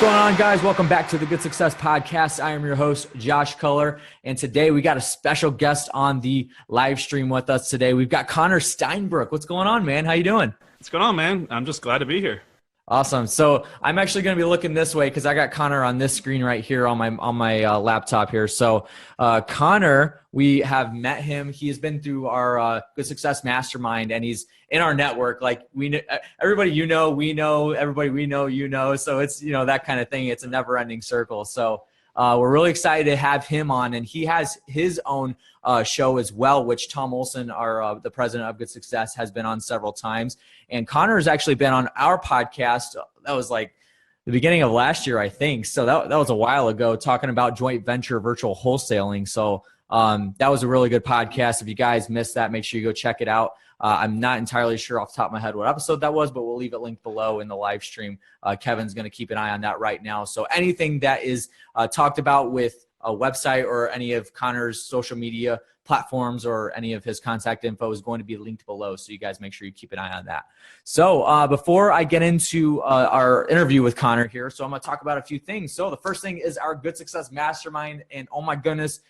going on, guys? Welcome back to the Good Success Podcast. I am your host, Josh Culler, and today we got a special guest on the live stream with us today. We've got Connor Steinbrook. What's going on, man? How you doing? What's going on, man? I'm just glad to be here. Awesome. So I'm actually going to be looking this way because I got Connor on this screen right here on my laptop here. So Connor, we have met him. He has been through our Good Success Mastermind, and he's in our network. Like everybody we know, everybody we know, you know. So it's that kind of thing. It's a never-ending circle. So we're really excited to have him on, and he has his own show as well, which Tom Olson, the president of Good Success, has been on several times. And Connor has actually been on our podcast. That was like the beginning of last year, I think. So that was a while ago, talking about joint venture virtual wholesaling. So that was a really good podcast. If you guys missed that, make sure you go check it out. I'm not entirely sure off the top of my head what episode that was, but we'll leave it linked below in the live stream. Kevin's going to keep an eye on that right now. So anything that is talked about with a website or any of Connor's social media platforms or any of his contact info is going to be linked below. So you guys make sure you keep an eye on that. So before I get into our interview with Connor here, so I'm going to talk about a few things. So the first thing is our Good Success Mastermind. And oh my goodness,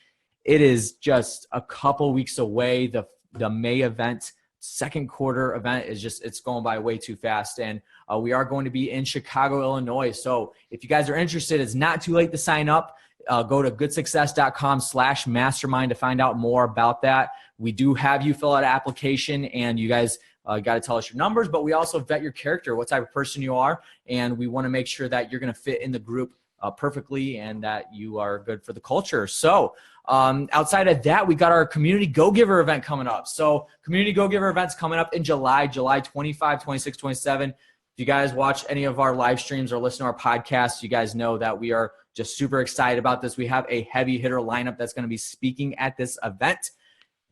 it is just a couple weeks away. The May event, second quarter event it's going by way too fast. And we are going to be in Chicago, Illinois. So if you guys are interested, it's not too late to sign up. Go to goodsuccess.com/mastermind to find out more about that. We do have you fill out an application, and you guys got to tell us your numbers, but we also vet your character, what type of person you are, and we want to make sure that you're going to fit in the group perfectly and that you are good for the culture. So outside of that, we got our Community Go-Giver event coming up. So Community Go-Giver event's coming up in July 25, 26, 27. If you guys watch any of our live streams or listen to our podcasts, you guys know that we are just super excited about this. We have a heavy hitter lineup that's going to be speaking at this event.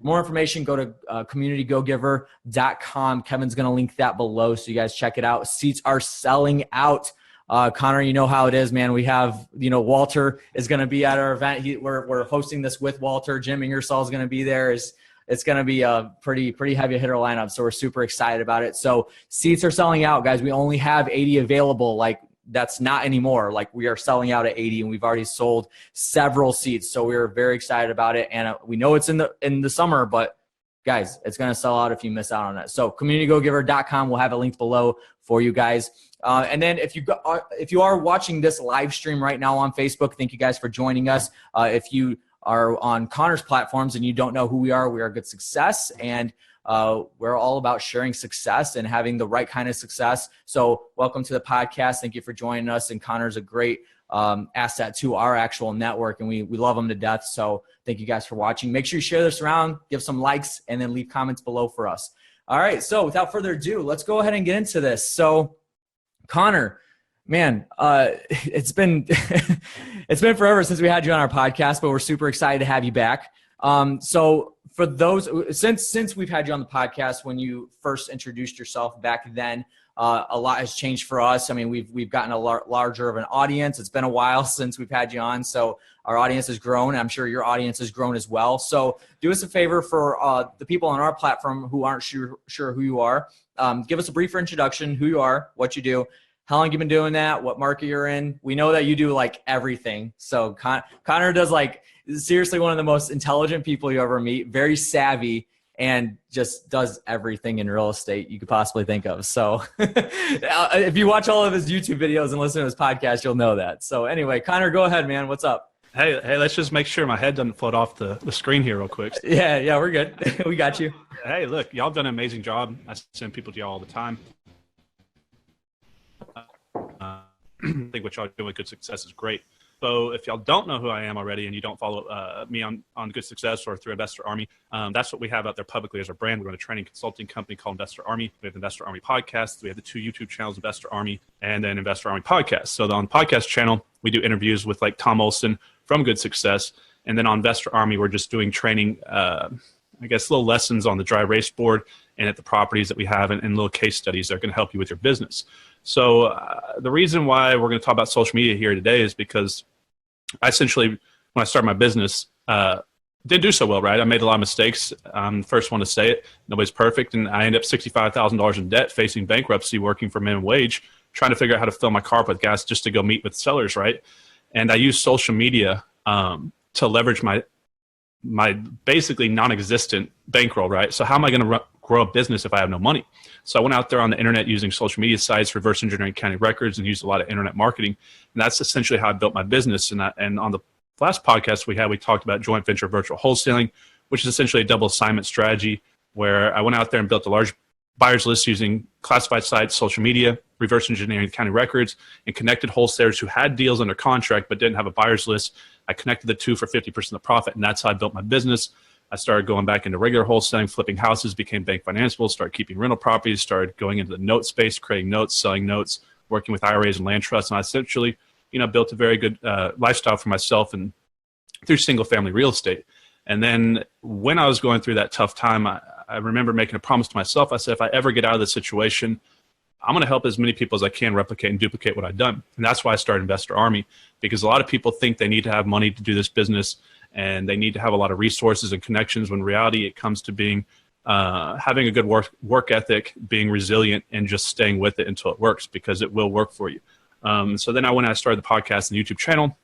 More information, go to communitygogiver.com. Kevin's going to link that below, so you guys check it out. Seats are selling out. Connor, you know how it is, man. We have, Walter is going to be at our event. We're hosting this with Walter. Jim Ingersoll is going to be there. It's going to be a pretty heavy hitter lineup, so we're super excited about it. So seats are selling out, guys. We only have 80 available. Like, that's not anymore. Like, we are selling out at 80, and we've already sold several seats. So we're very excited about it. And we know it's in the summer, but guys, it's going to sell out if you miss out on it. So communitygogiver.com, we'll have it linked below for you guys. And then if you are watching this live stream right now on Facebook, thank you guys for joining us. If you are on Connor's platforms and you don't know who we are Good Success, and we're all about sharing success and having the right kind of success. So welcome to the podcast. Thank you for joining us. And Connor's a great asset to our actual network, and we love him to death. So thank you guys for watching. Make sure you share this around, give some likes, and then leave comments below for us. All right, so without further ado, let's go ahead and get into this. So Connor, man, it's been it's been forever since we had you on our podcast, but we're super excited to have you back. So for those, since we've had you on the podcast, when you first introduced yourself back then, a lot has changed for us. I mean, we've gotten a larger of an audience. It's been a while since we've had you on, so our audience has grown. I'm sure your audience has grown as well. So do us a favor for the people on our platform who aren't sure who you are. Give us a brief introduction, who you are, what you do, how long you've been doing that, what market you're in. We know that you do like everything. So Connor does like seriously one of the most intelligent people you ever meet, very savvy, and just does everything in real estate you could possibly think of. So if you watch all of his YouTube videos and listen to his podcast, you'll know that. So anyway, Connor, go ahead, man. What's up? Hey, let's just make sure my head doesn't float off the screen here real quick. Yeah, we're good. We got you. Hey, look, y'all have done an amazing job. I send people to y'all all the time. I think what y'all do with Good Success is great. So if y'all don't know who I am already and you don't follow me on Good Success or through Investor Army, that's what we have out there publicly as our brand. We run a training consulting company called Investor Army. We have the Investor Army podcast. We have the 2 YouTube channels, Investor Army and then Investor Army podcast. So on the podcast channel, we do interviews with like Tom Olson from Good Success. And then on Investor Army, we're just doing training, little lessons on the dry erase board and at the properties that we have and little case studies that are going to help you with your business. So the reason why we're going to talk about social media here today is because I essentially, when I started my business, didn't do so well, right? I made a lot of mistakes. I'm the first one to say it. Nobody's perfect. And I ended up $65,000 in debt, facing bankruptcy, working for minimum wage, trying to figure out how to fill my car up with gas just to go meet with sellers, right? And I use social media to leverage my basically non-existent bankroll, right? So how am I going to grow a business if I have no money? So I went out there on the internet using social media sites, reverse engineering county records, and used a lot of internet marketing. And that's essentially how I built my business. And on the last podcast we talked about joint venture virtual wholesaling, which is essentially a double assignment strategy where I went out there and built a large buyers list using classified sites, social media, reverse engineering county records, and connected wholesalers who had deals under contract but didn't have a buyers list. I connected the two for 50% of the profit, and that's how I built my business. I started going back into regular wholesaling, flipping houses, became bank financeable, started keeping rental properties, started going into the note space, creating notes, selling notes, working with IRAs and land trusts, and I essentially, built a very good lifestyle for myself and through single family real estate. And then when I was going through that tough time, I remember making a promise to myself. I said, if I ever get out of this situation, I'm going to help as many people as I can replicate and duplicate what I've done. And that's why I started Investor Army, because a lot of people think they need to have money to do this business and they need to have a lot of resources and connections, when in reality it comes to being having a good work ethic, being resilient, and just staying with it until it works, because it will work for you. So then I started the podcast and YouTube channel,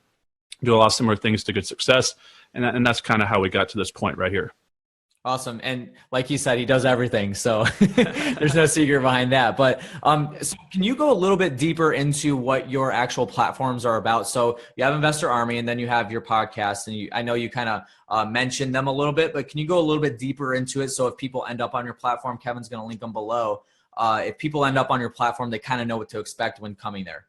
do a lot of similar things to good success. And that's kind of how we got to this point right here. Awesome. And like he said, he does everything. So there's no secret behind that. But so can you go a little bit deeper into what your actual platforms are about? So you have Investor Army, and then you have your podcast. And I know you kind of mentioned them a little bit, but can you go a little bit deeper into it? So if people end up on your platform, Kevin's going to link them below. If people end up on your platform, they kind of know what to expect when coming there.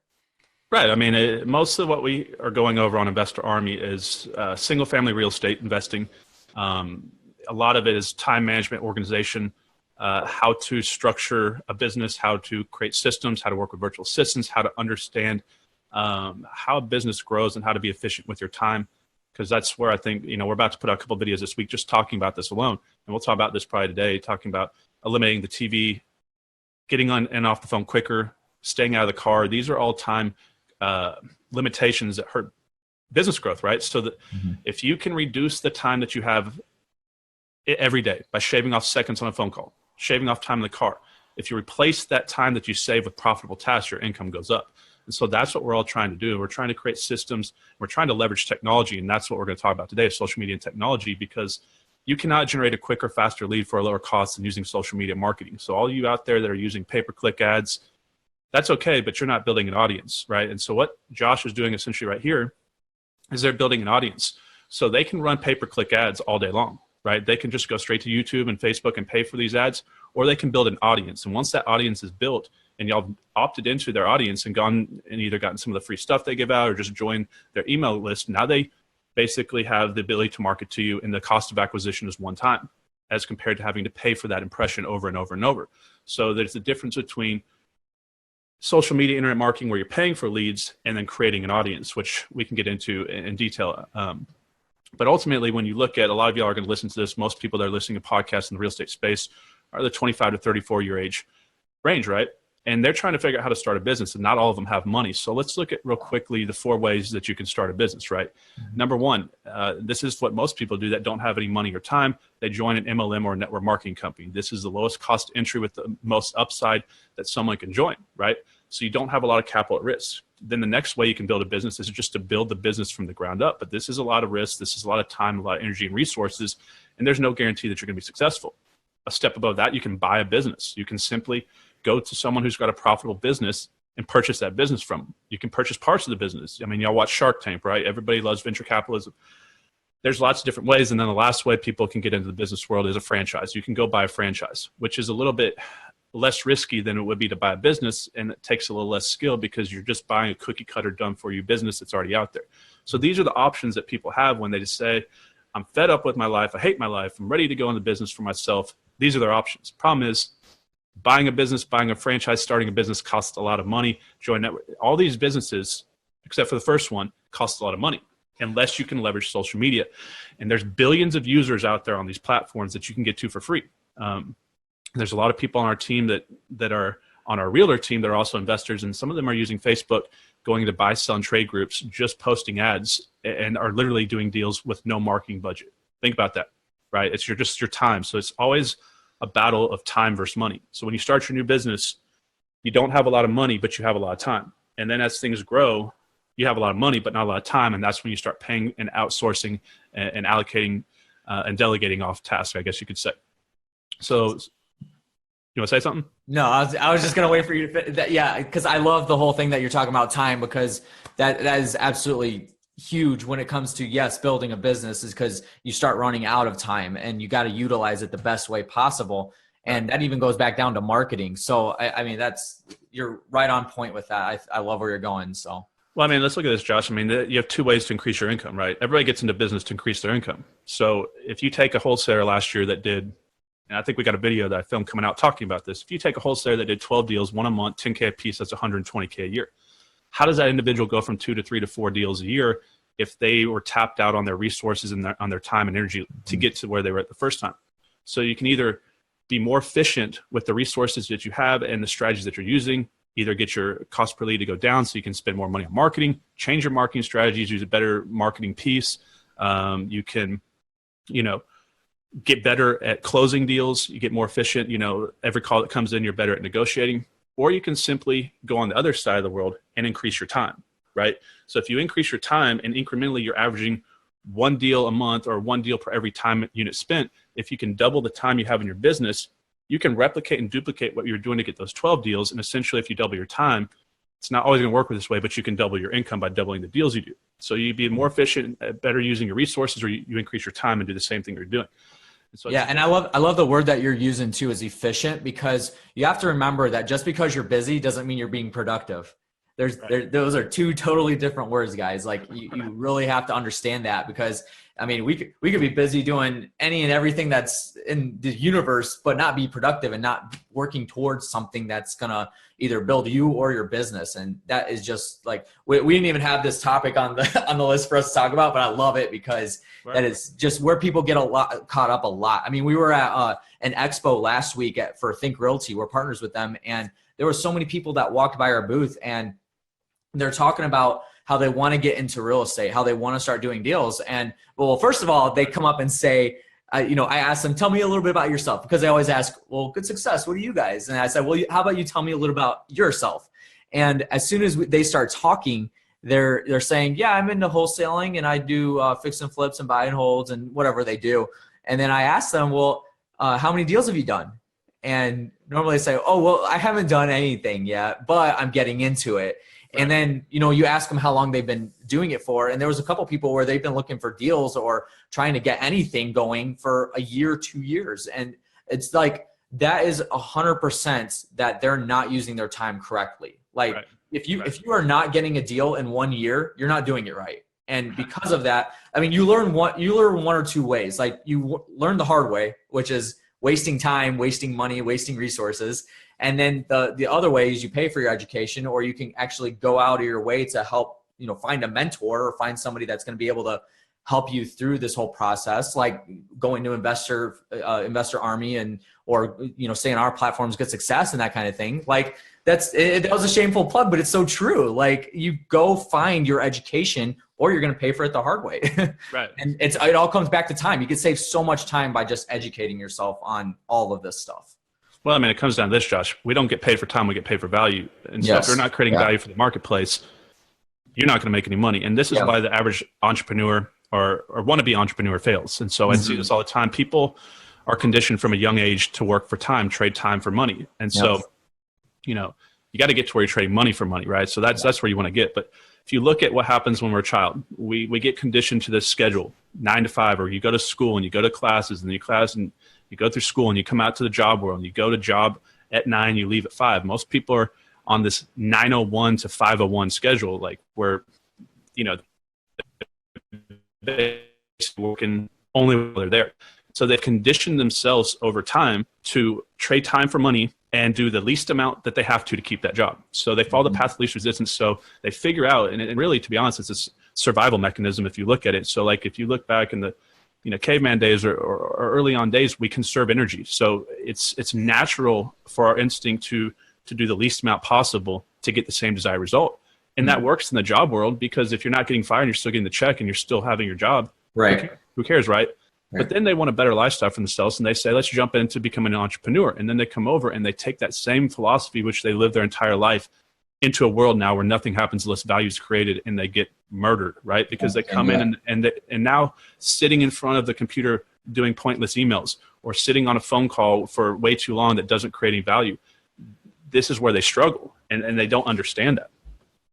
Right. I mean, most of what we are going over on Investor Army is single family real estate investing. A lot of it is time management, organization, how to structure a business, how to create systems, how to work with virtual assistants, how to understand how a business grows and how to be efficient with your time. Because that's where I think, we're about to put out a couple of videos this week just talking about this alone. And we'll talk about this probably today, talking about eliminating the TV, getting on and off the phone quicker, staying out of the car. These are all time limitations that hurt business growth, right? So that if you can reduce the time that you have every day by shaving off seconds on a phone call, shaving off time in the car, if you replace that time that you save with profitable tasks, your income goes up. And so that's what we're all trying to do. We're trying to create systems. We're trying to leverage technology. And that's what we're going to talk about today, social media and technology, because you cannot generate a quicker, faster lead for a lower cost than using social media marketing. So all you out there that are using pay-per-click ads, that's okay, but you're not building an audience, right? And so what Josh is doing essentially right here is they're building an audience. So they can run pay-per-click ads all day long, right? They can just go straight to YouTube and Facebook and pay for these ads, or they can build an audience. And once that audience is built and y'all opted into their audience and gone and either gotten some of the free stuff they give out or just joined their email list, now they basically have the ability to market to you, and the cost of acquisition is one time as compared to having to pay for that impression over and over and over. So there's a difference between social media, internet marketing, where you're paying for leads, and then creating an audience, which we can get into in detail. But ultimately, when you look at, a lot of y'all are going to listen to this, most people that are listening to podcasts in the real estate space are the 25 to 34 year age range, right? And they're trying to figure out how to start a business, and not all of them have money. So let's look at real quickly the 4 ways that you can start a business, right? Number one, this is what most people do that don't have any money or time. They join an MLM or a network marketing company. This is the lowest cost entry with the most upside that someone can join, right? So you don't have a lot of capital at risk. Then the next way you can build a business is just to build the business from the ground up. But this is a lot of risk. This is a lot of time, a lot of energy and resources, and there's no guarantee that you're going to be successful. A step above that, you can buy a business. You can simply go to someone who's got a profitable business and purchase that business from them. You can purchase parts of the business. I mean, y'all watch Shark Tank, right? Everybody loves venture capitalism. There's lots of different ways. And then the last way people can get into the business world is a franchise. You can go buy a franchise, which is a little bit less risky than it would be to buy a business. And it takes a little less skill because you're just buying a cookie cutter done for you business that's already out there. So these are the options that people have when they just say, I'm fed up with my life. I hate my life. I'm ready to go into business for myself. These are their options. Problem is, buying a business, buying a franchise, starting a business costs a lot of money. Join network. All these businesses, except for the first one, cost a lot of money unless you can leverage social media. And there's billions of users out there on these platforms that you can get to for free. There's a lot of people on our team that are on our realtor team that are also investors, and some of them are using Facebook, going into buy, sell, and trade groups, just posting ads, and are literally doing deals with no marketing budget. Think about that, right? It's just your time. So it's always a battle of time versus money. So when you start your new business, you don't have a lot of money, but you have a lot of time. And then as things grow, you have a lot of money, but not a lot of time. And that's when you start paying and outsourcing and allocating and delegating off tasks, I guess you could say. So you want to say something? No, I was just going to wait for you to yeah, because I love the whole thing that you're talking about time, because that is absolutely huge when it comes to, yes, building a business, is because you start running out of time and you got to utilize it the best way possible. And that even goes back down to marketing. So, I mean, you're right on point with that. I love where you're going. So, well, I mean, let's look at this, Josh. I mean, you have two ways to increase your income, right? Everybody gets into business to increase their income. So if you take a wholesaler last year that did, and I think we got a video that I filmed coming out talking about this. If you take a wholesaler that did 12 deals, one a month, 10K a piece, that's 120K a year. How does that individual go from 2 to 3 to 4 deals a year if they were tapped out on their resources and on their time and energy to get to where they were at the first time? So you can either be more efficient with the resources that you have and the strategies that you're using, either get your cost per lead to go down so you can spend more money on marketing, change your marketing strategies, use a better marketing piece. You can, get better at closing deals. You get more efficient. Every call that comes in, you're better at negotiating. Or you can simply go on the other side of the world and increase your time, right? So if you increase your time and incrementally you're averaging 1 deal a month or 1 deal per every time unit spent, if you can double the time you have in your business, you can replicate and duplicate what you're doing to get those 12 deals. And essentially, if you double your time, it's not always going to work with this way, but you can double your income by doubling the deals you do. So you be more efficient, better using your resources, or you increase your time and do the same thing you're doing. So yeah, and I love the word that you're using too, is efficient, because you have to remember that just because you're busy doesn't mean you're being productive. Those are two totally different words, guys. Like you really have to understand that, because I mean, we could be busy doing any and everything that's in the universe, but not be productive and not working towards something that's gonna either build you or your business. And that is just like, we didn't even have this topic on the list for us to talk about, but I love it because that is just where people get caught up a lot. I mean, we were at an expo last week for Think Realty. We're partners with them, and there were so many people that walked by our booth, and they're talking about how they want to get into real estate, how they want to start doing deals. And well, first of all, they come up and say, I asked them, tell me a little bit about yourself, because they always ask, well, good success, what are you guys? And I said, well, how about you tell me a little about yourself? And as soon as they start talking, they're saying, yeah, I'm into wholesaling and I do fix and flips and buy and holds and whatever they do. And then I asked them, well, how many deals have you done? And normally they say, oh, well, I haven't done anything yet, but I'm getting into it. And then, you ask them how long they've been doing it for. And there was a couple people where they've been looking for deals or trying to get anything going for a year, 2 years. And it's like, that is 100% that they're not using their time correctly. Like if you are not getting a deal in 1 year, you're not doing it right. And because of that, I mean, you learn one or two ways. Like you learn the hard way, which is wasting time, wasting money, wasting resources. And then the other way is you pay for your education, or you can actually go out of your way to help, find a mentor or find somebody that's going to be able to help you through this whole process, like going to Investor Army or saying our platform's good success and that kind of thing. Like that was a shameful plug, but it's so true. Like you go find your education, or you're going to pay for it the hard way. Right. And it all comes back to time. You can save so much time by just educating yourself on all of this stuff. Well, I mean, it comes down to this, Josh. We don't get paid for time. We get paid for value. And so if you're not creating value for the marketplace, you're not going to make any money. And this is why the average entrepreneur or wannabe entrepreneur fails. And so I see this all the time. People are conditioned from a young age to work for time, trade time for money. And so, you got to get to where you're trading money for money, right? So that's where you want to get. But if you look at what happens when we're a child, we get conditioned to this schedule, 9 to 5, or you go to school and you go to classes and you go through school and you come out to the job world and you go to job at 9, you leave at 5. Most people are on this 9:01 to 5:01 schedule, like where, they're working only while they're there. So they've conditioned themselves over time to trade time for money and do the least amount that they have to keep that job. So they follow the path of least resistance. So they figure out, and really, to be honest, it's a survival mechanism if you look at it. So like if you look back in the caveman days or early on days, we conserve energy. So it's natural for our instinct to do the least amount possible to get the same desired result. And that works in the job world, because if you're not getting fired, you're still getting the check and you're still having your job. Right. Who cares, right? But then they want a better lifestyle for themselves, and they say, let's jump into becoming an entrepreneur. And then they come over and they take that same philosophy, which they live their entire life, into a world now where nothing happens unless value is created, and they get murdered, right? Because they come in and now sitting in front of the computer doing pointless emails or sitting on a phone call for way too long that doesn't create any value. This is where they struggle, and they don't understand that.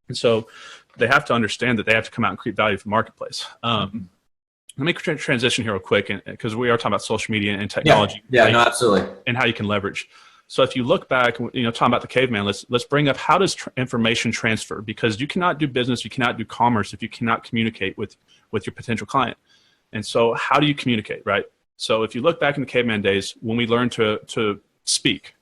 And so they have to understand that they have to come out and create value for the marketplace. Let me transition here real quick, because we are talking about social media and technology. Yeah, no, absolutely. And how you can leverage. So if you look back, talking about the caveman, let's bring up how does information transfer? Because you cannot do business, you cannot do commerce if you cannot communicate with your potential client. And so how do you communicate, right? So if you look back in the caveman days, when we learned to speak,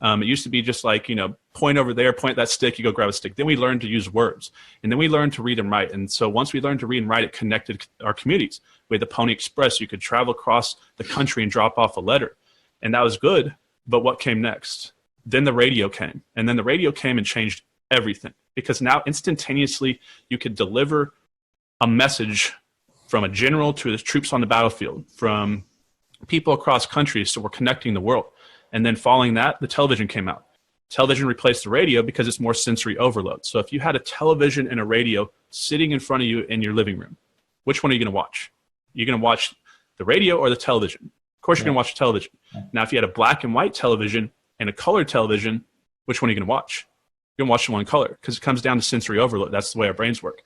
it used to be just like, point over there, point that stick, you go grab a stick. Then we learned to use words, and then we learned to read and write. And so once we learned to read and write, it connected our communities. We had the Pony Express. You could travel across the country and drop off a letter, and that was good. But what came next? Then the radio came, and then the radio came and changed everything, because now instantaneously you could deliver a message from a general to the troops on the battlefield, from people across countries. So we're connecting the world. And then following that, the television came out. Television replaced the radio because it's more sensory overload. So if you had a television and a radio sitting in front of you in your living room, which one are you going to watch? You're going to watch the radio or the television? Of course, you're going to watch the television. Now, if you had a black and white television and a colored television, which one are you going to watch? You're going to watch the one in color, because it comes down to sensory overload. That's the way our brains work.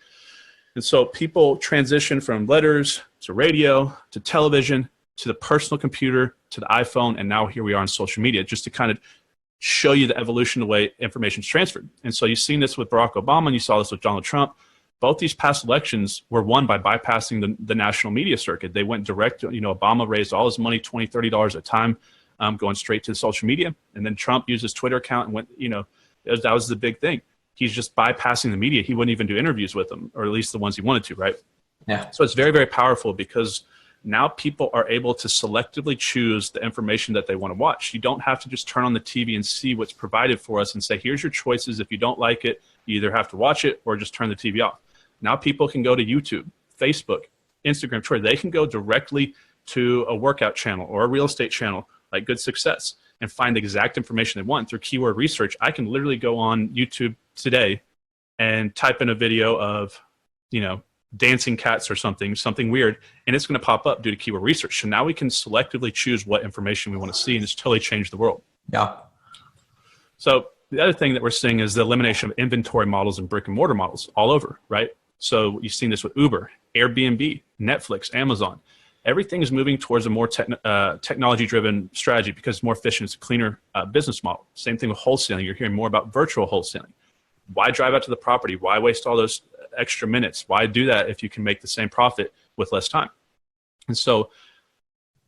And so people transition from letters to radio to television to the personal computer to the iPhone, and now here we are on social media, just to kind of show you the evolution of the way information is transferred. And so you've seen this with Barack Obama, and you saw this with Donald Trump. Both these past elections were won by bypassing the national media circuit. They went direct. Obama raised all his money, $20, $30 at a time, going straight to social media. And then Trump used his Twitter account and went, that was the big thing. He's just bypassing the media. He wouldn't even do interviews with them, or at least the ones he wanted to, right? Yeah. So it's very, very powerful, because now people are able to selectively choose the information that they want to watch. You don't have to just turn on the TV and see what's provided for us and say, here's your choices. If you don't like it, you either have to watch it or just turn the TV off. Now people can go to YouTube, Facebook, Instagram, Twitter. They can go directly to a workout channel or a real estate channel like Good Success and find the exact information they want through keyword research. I can literally go on YouTube today and type in a video of, dancing cats or something weird, and it's going to pop up due to keyword research. So now we can selectively choose what information we want to see, and it's totally changed the world. Yeah. So the other thing that we're seeing is the elimination of inventory models and brick and mortar models all over, right? So you've seen this with Uber, Airbnb, Netflix, Amazon. Everything is moving towards a more technology-driven strategy because it's more efficient. It's a cleaner business model. Same thing with wholesaling. You're hearing more about virtual wholesaling. Why drive out to the property? Why waste all those extra minutes? Why do that if you can make the same profit with less time? And so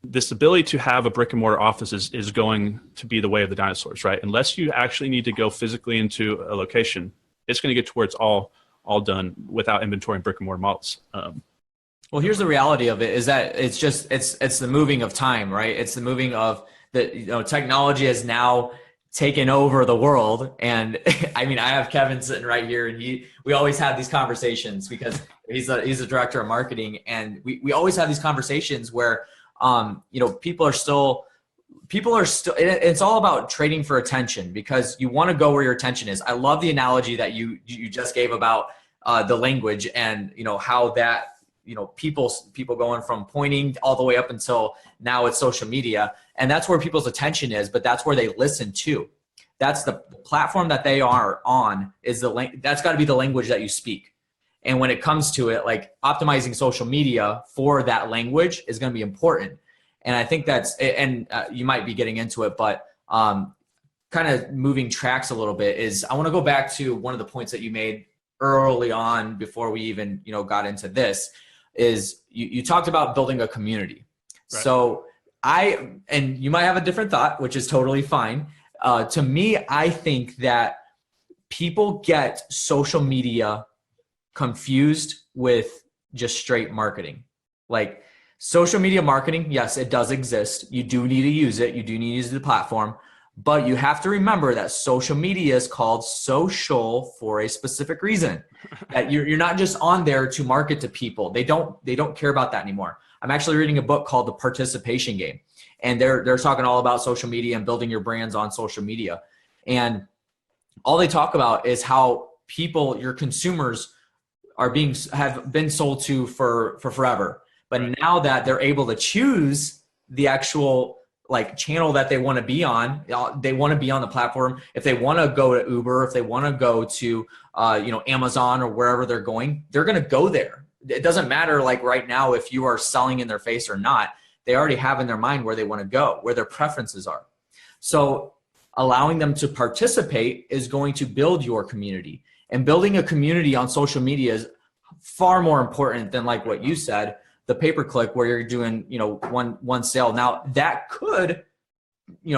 this ability to have a brick and mortar office is going to be the way of the dinosaurs, right? Unless you actually need to go physically into a location, it's going to get to where it's all done without inventory and brick and mortar models. Well, here's the reality of it is that it's the moving of time, right? It's the moving of technology has now taken over the world. And I mean, I have Kevin sitting right here, and we always have these conversations because he's a director of marketing, and we always have these conversations where people are still it's all about trading for attention, because you want to go where your attention is. I love the analogy that you just gave about the language and how that people going from pointing all the way up until now it's social media, and that's where people's attention is, but that's where they listen to. That's the platform that they are on, is that's got to be the language that you speak. And when it comes to it, like optimizing social media for that language is going to be important. And I think you might be getting into it, but kind of moving tracks a little bit is I want to go back to one of the points that you made early on before we even, got into this, is you talked about building a community. Right. So and you might have a different thought, which is totally fine. To me, I think that people get social media confused with just straight marketing. Like social media marketing, yes, it does exist. You do need to use it. You do need to use the platform. But you have to remember that social media is called social for a specific reason. That you're not just on there to market to people. They don't care about that anymore. I'm actually reading a book called The Participation Game. And they're talking all about social media and building your brands on social media. And all they talk about is how people, your consumers, have been sold to for forever. But now that they're able to choose the actual like channel that they want to be on, they want to be on the platform. If they want to go to Uber, if they want to go to Amazon or wherever they're going, they're going to go there. It doesn't matter like right now if you are selling in their face or not. They already have in their mind where they want to go, where their preferences are. So allowing them to participate is going to build your community. And building a community on social media is far more important than like what you said, the pay-per-click where you're doing, one sale. Now that could,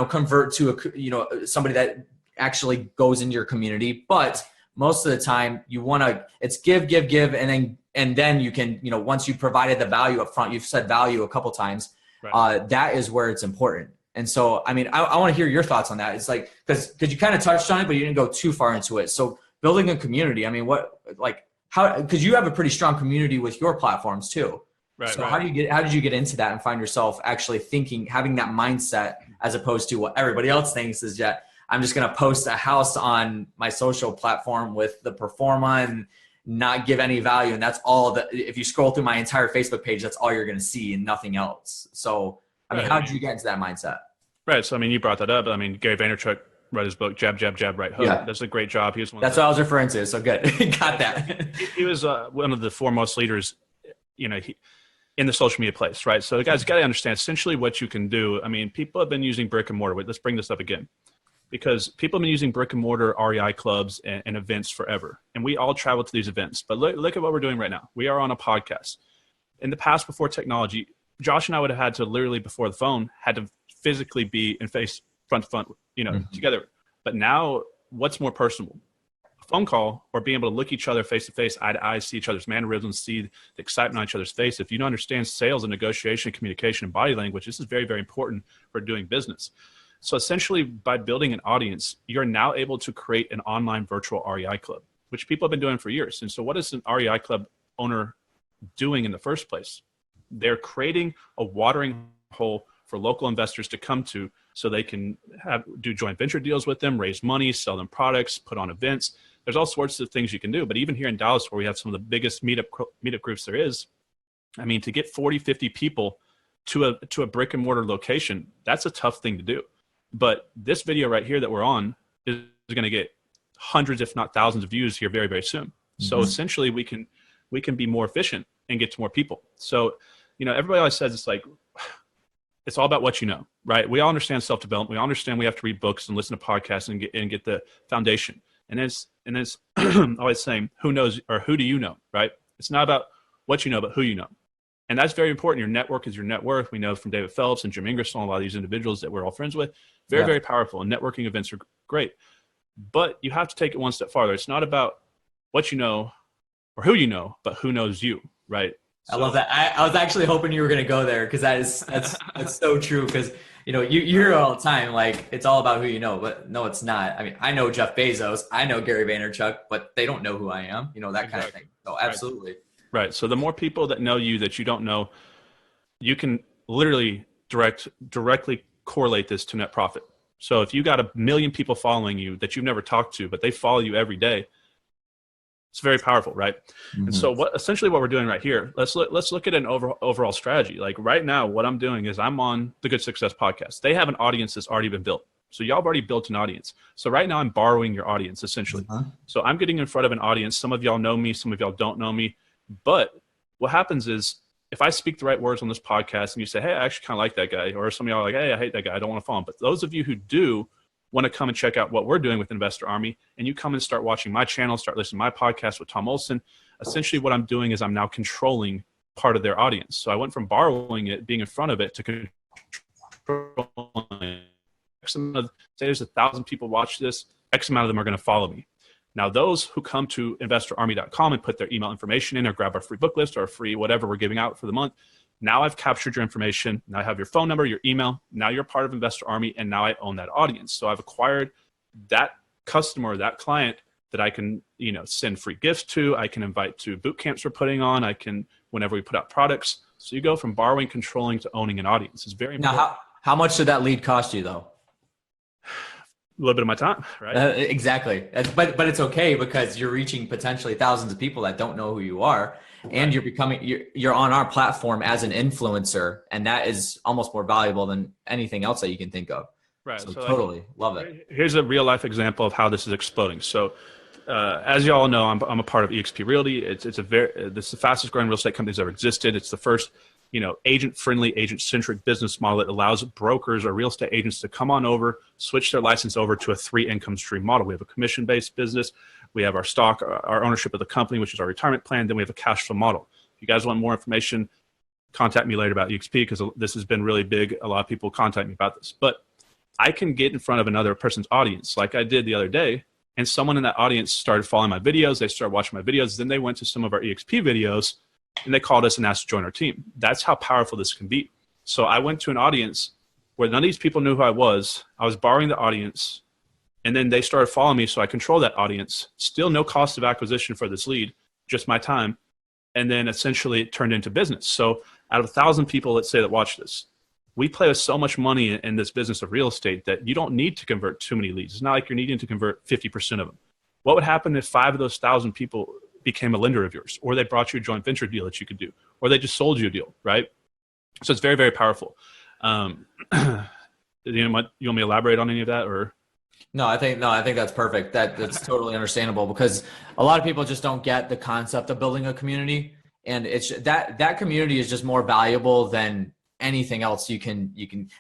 convert to somebody that actually goes into your community. But most of the time you want to, it's give, and then you can, once you provided the value up front, you've said value a couple times, that is where it's important. And so, I mean, I want to hear your thoughts on that. It's like, because you kind of touched on it, but you didn't go too far into it. So building a community, I mean, because you have a pretty strong community with your platforms too. Right. So how did you get into that and find yourself actually having that mindset as opposed to what everybody else thinks is that I'm just going to post a house on my social platform with the performa and not give any value. And that's all if you scroll through my entire Facebook page, that's all you're going to see and nothing else. So, I mean, how did you get into that mindset? Right. So, I mean, you brought that up. I mean, Gary Vaynerchuk wrote his book, Jab, Jab, Jab, Right Hook. Yeah. Does a great job. He was That's what I was referring to. So good. Got that. He was one of the foremost leaders, in the social media place, right? So, guys, got to understand essentially what you can do. I mean, people have been using brick and mortar. Let's bring this up again. Because people have been using brick and mortar REI clubs and events forever. And we all travel to these events. But look at what we're doing right now. We are on a podcast. In the past, before technology, Josh and I would have had to literally, before the phone, had to physically be in front to front, together. But now, what's more personal? A phone call or being able to look each other face to face, eye to eye, see each other's mannerisms, see the excitement on each other's face. If you don't understand sales and negotiation, communication, and body language, this is very, very important for doing business. So essentially, by building an audience, you're now able to create an online virtual REI club, which people have been doing for years. And so what is an REI club owner doing in the first place? They're creating a watering hole for local investors to come to so they can do joint venture deals with them, raise money, sell them products, put on events. There's all sorts of things you can do. But even here in Dallas, where we have some of the biggest meetup groups there is, I mean, to get 40, 50 people to a brick and mortar location, that's a tough thing to do. But this video right here that we're on is going to get hundreds, if not thousands of views here very, very soon. Mm-hmm. So essentially we can be more efficient and get to more people. So, everybody always says it's all about what you know, right? We all understand self-development. We all understand we have to read books and listen to podcasts and get the foundation. And it's always saying, who knows or who do you know, right? It's not about what you know, but who you know. And that's very important. Your network is your net worth. We know from David Phelps and Jim Ingersoll, a lot of these individuals that we're all friends with, very, very powerful. And networking events are great. But you have to take it one step farther. It's not about what you know or who you know, but who knows you, right? I love that. I was actually hoping you were going to go there because that's so true. Because, you hear it all the time, like it's all about who you know, but no, it's not. I mean, I know Jeff Bezos, I know Gary Vaynerchuk, but they don't know who I am, that kind of thing. So absolutely. Right. So the more people that know you that you don't know, you can literally directly correlate this to net profit. So if you got 1 million people following you that you've never talked to, but they follow you every day, it's very powerful, right? Mm-hmm. And so essentially what we're doing right here, let's look at an overall strategy. Like right now, what I'm doing is I'm on the Good Success podcast. They have an audience that's already been built. So y'all have already built an audience. So right now I'm borrowing your audience essentially. Mm-hmm. So I'm getting in front of an audience. Some of y'all know me, some of y'all don't know me. But what happens is if I speak the right words on this podcast and you say, hey, I actually kind of like that guy, or some of y'all are like, hey, I hate that guy, I don't want to follow him. But those of you who do want to come and check out what we're doing with Investor Army, and you come and start watching my channel, start listening to my podcast with Tom Olson, essentially what I'm doing is I'm now controlling part of their audience. So I went from borrowing it, being in front of it, to controlling. Say there's 1,000 people watch this, X amount of them are going to follow me. Now, those who come to investorarmy.com and put their email information in or grab our free book list or free whatever we're giving out for the month, now I've captured your information. Now I have your phone number, your email. Now you're part of Investor Army, and now I own that audience. So I've acquired that customer, that client that I can, send free gifts to. I can invite to boot camps we're putting on. I can, whenever we put out products, So you go from borrowing, controlling to owning an audience. It's very important. Now, how much did that lead cost you though? A little bit of my time, right? Exactly. But it's okay because you're reaching potentially thousands of people that don't know who you are, and you're on our platform as an influencer, and that is almost more valuable than anything else that you can think of. Right. So totally love it. Here's a real life example of how this is exploding. So as you all know, I'm a part of eXp Realty. This is the fastest growing real estate company that's ever existed. It's the first, agent-friendly, agent-centric business model that allows brokers or real estate agents to come on over, switch their license over to a 3-income stream model. We have a commission-based business. We have our stock, our ownership of the company, which is our retirement plan. Then we have a cash flow model. If you guys want more information, contact me later about eXp because this has been really big. A lot of people contact me about this. But I can get in front of another person's audience like I did the other day, and someone in that audience started following my videos. They started watching my videos. Then they went to some of our eXp videos, and they called us and asked to join our team. That's how powerful this can be. So I went to an audience where none of these people knew who I was. I was borrowing the audience, and then they started following me, so I control that audience. Still no cost of acquisition for this lead, just my time. And then essentially it turned into business. So out of 1,000 people, let's say, that watch this, we play with so much money in this business of real estate that you don't need to convert too many leads. It's not like you're needing to convert 50% of them. What would happen if 5 of those 1,000 people became a lender of yours, or they brought you a joint venture deal that you could do, or they just sold you a deal, right? So it's very, very powerful. You want me to elaborate on any of that, or? No, I think that's perfect. That's totally understandable because a lot of people just don't get the concept of building a community, and it's that community is just more valuable than anything else you can,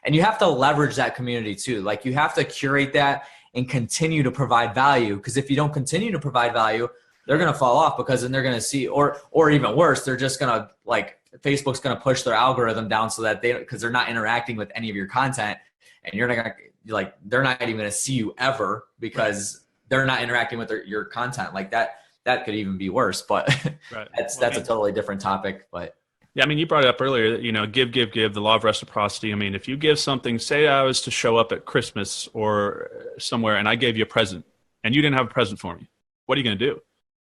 and you have to leverage that community too. Like you have to curate that and continue to provide value, because if you don't continue to provide value, they're going to fall off, because then they're going to see, or even worse, they're just going to, like, Facebook's going to push their algorithm down so that because they're not interacting with any of your content, and you're not going to, like, they're not even going to see you ever because they're not interacting with your content. Like that could even be worse, but right. that's a totally different topic. But yeah, I mean, you brought it up earlier, give, the law of reciprocity. I mean, if you give something, say I was to show up at Christmas or somewhere and I gave you a present and you didn't have a present for me, what are you going to do?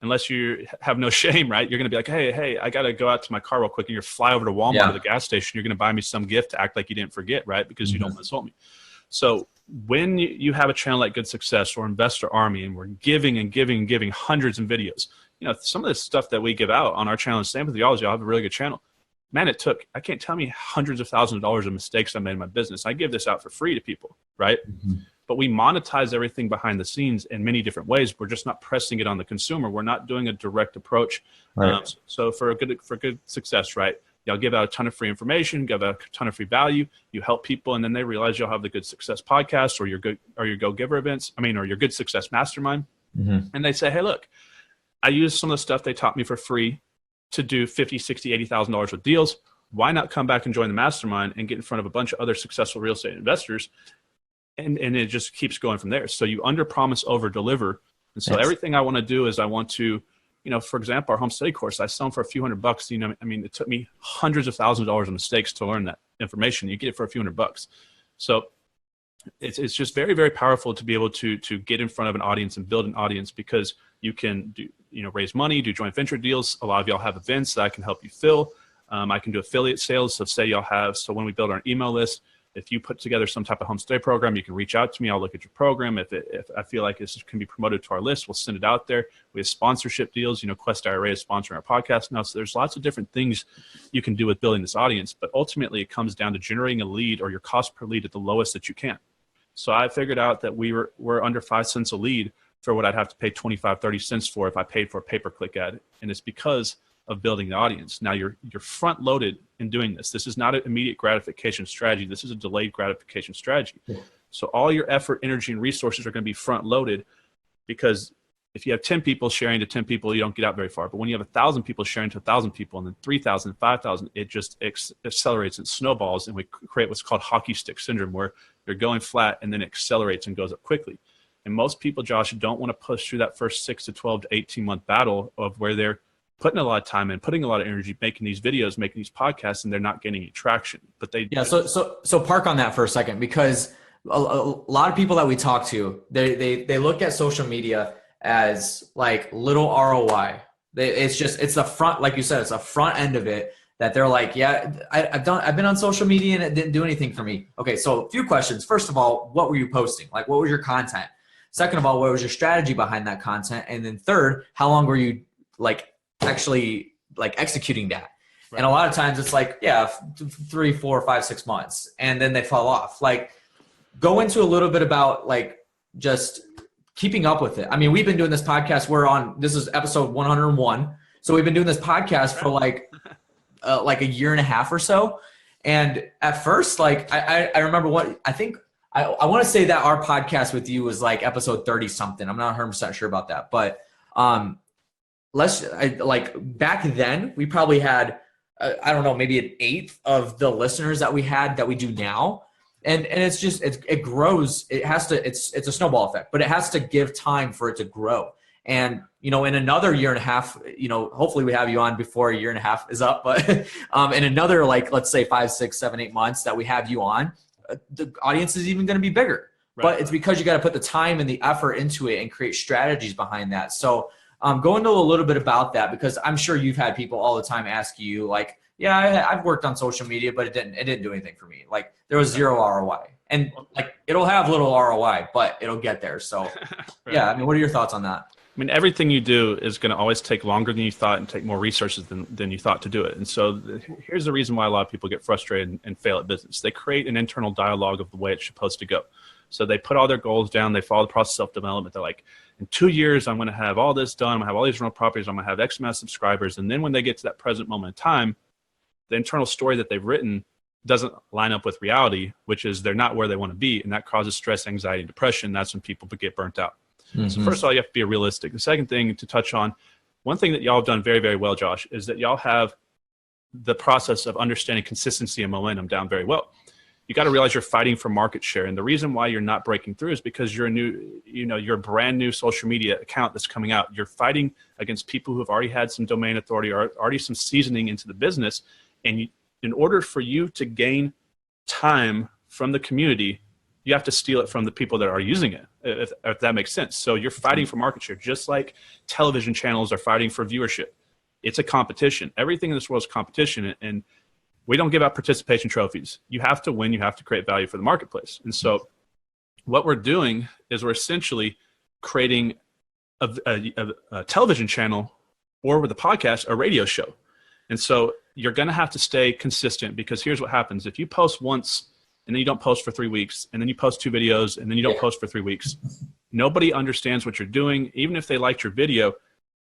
Unless you have no shame, right? You're going to be like, hey, I got to go out to my car real quick, and you're fly over to Walmart or the gas station. You're going to buy me some gift to act like you didn't forget, right? Because you don't insult me. So when you have a channel like Good Success or Investor Army, and we're giving and giving and giving hundreds of videos, some of the stuff that we give out on our channel, Same with Theology, I'll have a really good channel. Man, I can't tell me hundreds of thousands of dollars of mistakes I made in my business. I give this out for free to people, right? Mm-hmm. But we monetize everything behind the scenes in many different ways. We're just not pressing it on the consumer. We're not doing a direct approach. Right. So for good success, right? Y'all give out a ton of free information, give out a ton of free value. You help people, and then they realize you'll have the Good Success podcast or your Go Giver events. or your Good Success Mastermind. Mm-hmm. And they say, hey, look, I use some of the stuff they taught me for free to do $50,000, $60,000, $80,000 with deals. Why not come back and join the mastermind and get in front of a bunch of other successful real estate investors? And it just keeps going from there. So you under promise, over deliver. And so everything I want to do is I want to, for example, our home study course, I sell them for a few $100. It took me hundreds of thousands of dollars of mistakes to learn that information. You get it for a few $100. So it's just very, very powerful to be able to get in front of an audience and build an audience, because you can do, raise money, do joint venture deals. A lot of y'all have events that I can help you fill. I can do affiliate sales. So when we build our email list, if you put together some type of homestay program, you can reach out to me. I'll look at your program. If I feel like this can be promoted to our list, we'll send it out there. We have sponsorship deals. Quest IRA is sponsoring our podcast now. So there's lots of different things you can do with building this audience. But ultimately, it comes down to generating a lead, or your cost per lead, at the lowest that you can. So I figured out that we're under 5 cents a lead for what I'd have to pay 25, 30 cents for if I paid for a pay-per-click ad. And it's because of building the audience. Now you're front loaded in doing this. This is not an immediate gratification strategy. This is a delayed gratification strategy. Yeah. So all your effort, energy, and resources are going to be front loaded, because if you have 10 people sharing to 10 people, you don't get out very far. But when you have 1,000 people sharing to 1,000 people, and then 3,000, 5,000, it just accelerates and snowballs. And we create what's called hockey stick syndrome, where you're going flat and then it accelerates and goes up quickly. And most people, Josh, don't want to push through that first 6 to 12 to 18 month battle of where they're putting a lot of time in, putting a lot of energy, making these videos, making these podcasts, and they're not getting any traction. But they So park on that for a second, because a lot of people that we talk to, they look at social media as like little ROI. It's the front, like you said, it's the front end of it. that they're like, yeah, I've been on social media and it didn't do anything for me. Okay, so a few questions. First of all, what were you posting? Like, what was your content? Second of all, what was your strategy behind that content? And then third, how long were you like actually like executing that? Right. And a lot of times it's like, yeah, 3, 4, 5, 6 months, and then they fall off. Like, go into a little bit about like just keeping up with it. I mean, we've been doing this podcast. This is episode 101. So we've been doing this podcast for like a year and a half or so. And at first, like I remember I want to say that our podcast with you was like episode 30 something. I'm not 100% sure about that, but back then we probably had I don't know, maybe an eighth of the listeners that we had that we do now. And it's just, it grows. It's a snowball effect, but it has to give time for it to grow. And, in another year and a half, hopefully we have you on before a year and a half is up, but in another, like, let's say 5, 6, 7, 8 months that we have you on, the audience is even going to be bigger. Right. But it's because you got to put the time and the effort into it and create strategies behind that. So go into a little bit about that, because I'm sure you've had people all the time ask you like, yeah, I've worked on social media, but it didn't do anything for me. Like, there was 0 ROI, and like, it'll have little ROI, but it'll get there. So right. Yeah, I mean, what are your thoughts on that? I mean, everything you do is going to always take longer than you thought and take more resources than you thought to do it. And so here's the reason why a lot of people get frustrated and fail at business. They create an internal dialogue of the way it's supposed to go. So they put all their goals down. They follow the process of self-development. They're like, in 2 years, I'm going to have all this done. I'm going to have all these rental properties. I'm going to have X amount of subscribers. And then when they get to that present moment in time, the internal story that they've written doesn't line up with reality, which is they're not where they want to be. And that causes stress, anxiety, and depression. That's when people get burnt out. Mm-hmm. So first of all, you have to be realistic. The second thing to touch on, one thing that y'all have done very, very well, Josh, is that y'all have the process of understanding consistency and momentum down very well. You got to realize you're fighting for market share. And the reason why you're not breaking through is because you're you're a brand new social media account that's coming out. You're fighting against people who have already had some domain authority or already some seasoning into the business. And in order for you to gain time from the community, you have to steal it from the people that are using it, if that makes sense. So you're fighting for market share, just like television channels are fighting for viewership. It's a competition. Everything in this world is competition, and we don't give out participation trophies. You have to win. You have to create value for the marketplace. And so what we're doing is we're essentially creating a television channel, or with a podcast, a radio show. And so you're going to have to stay consistent, because here's what happens. If you post once and then you don't post for 3 weeks, and then you post 2 videos and then you don't post for 3 weeks, nobody understands what you're doing. Even if they liked your video,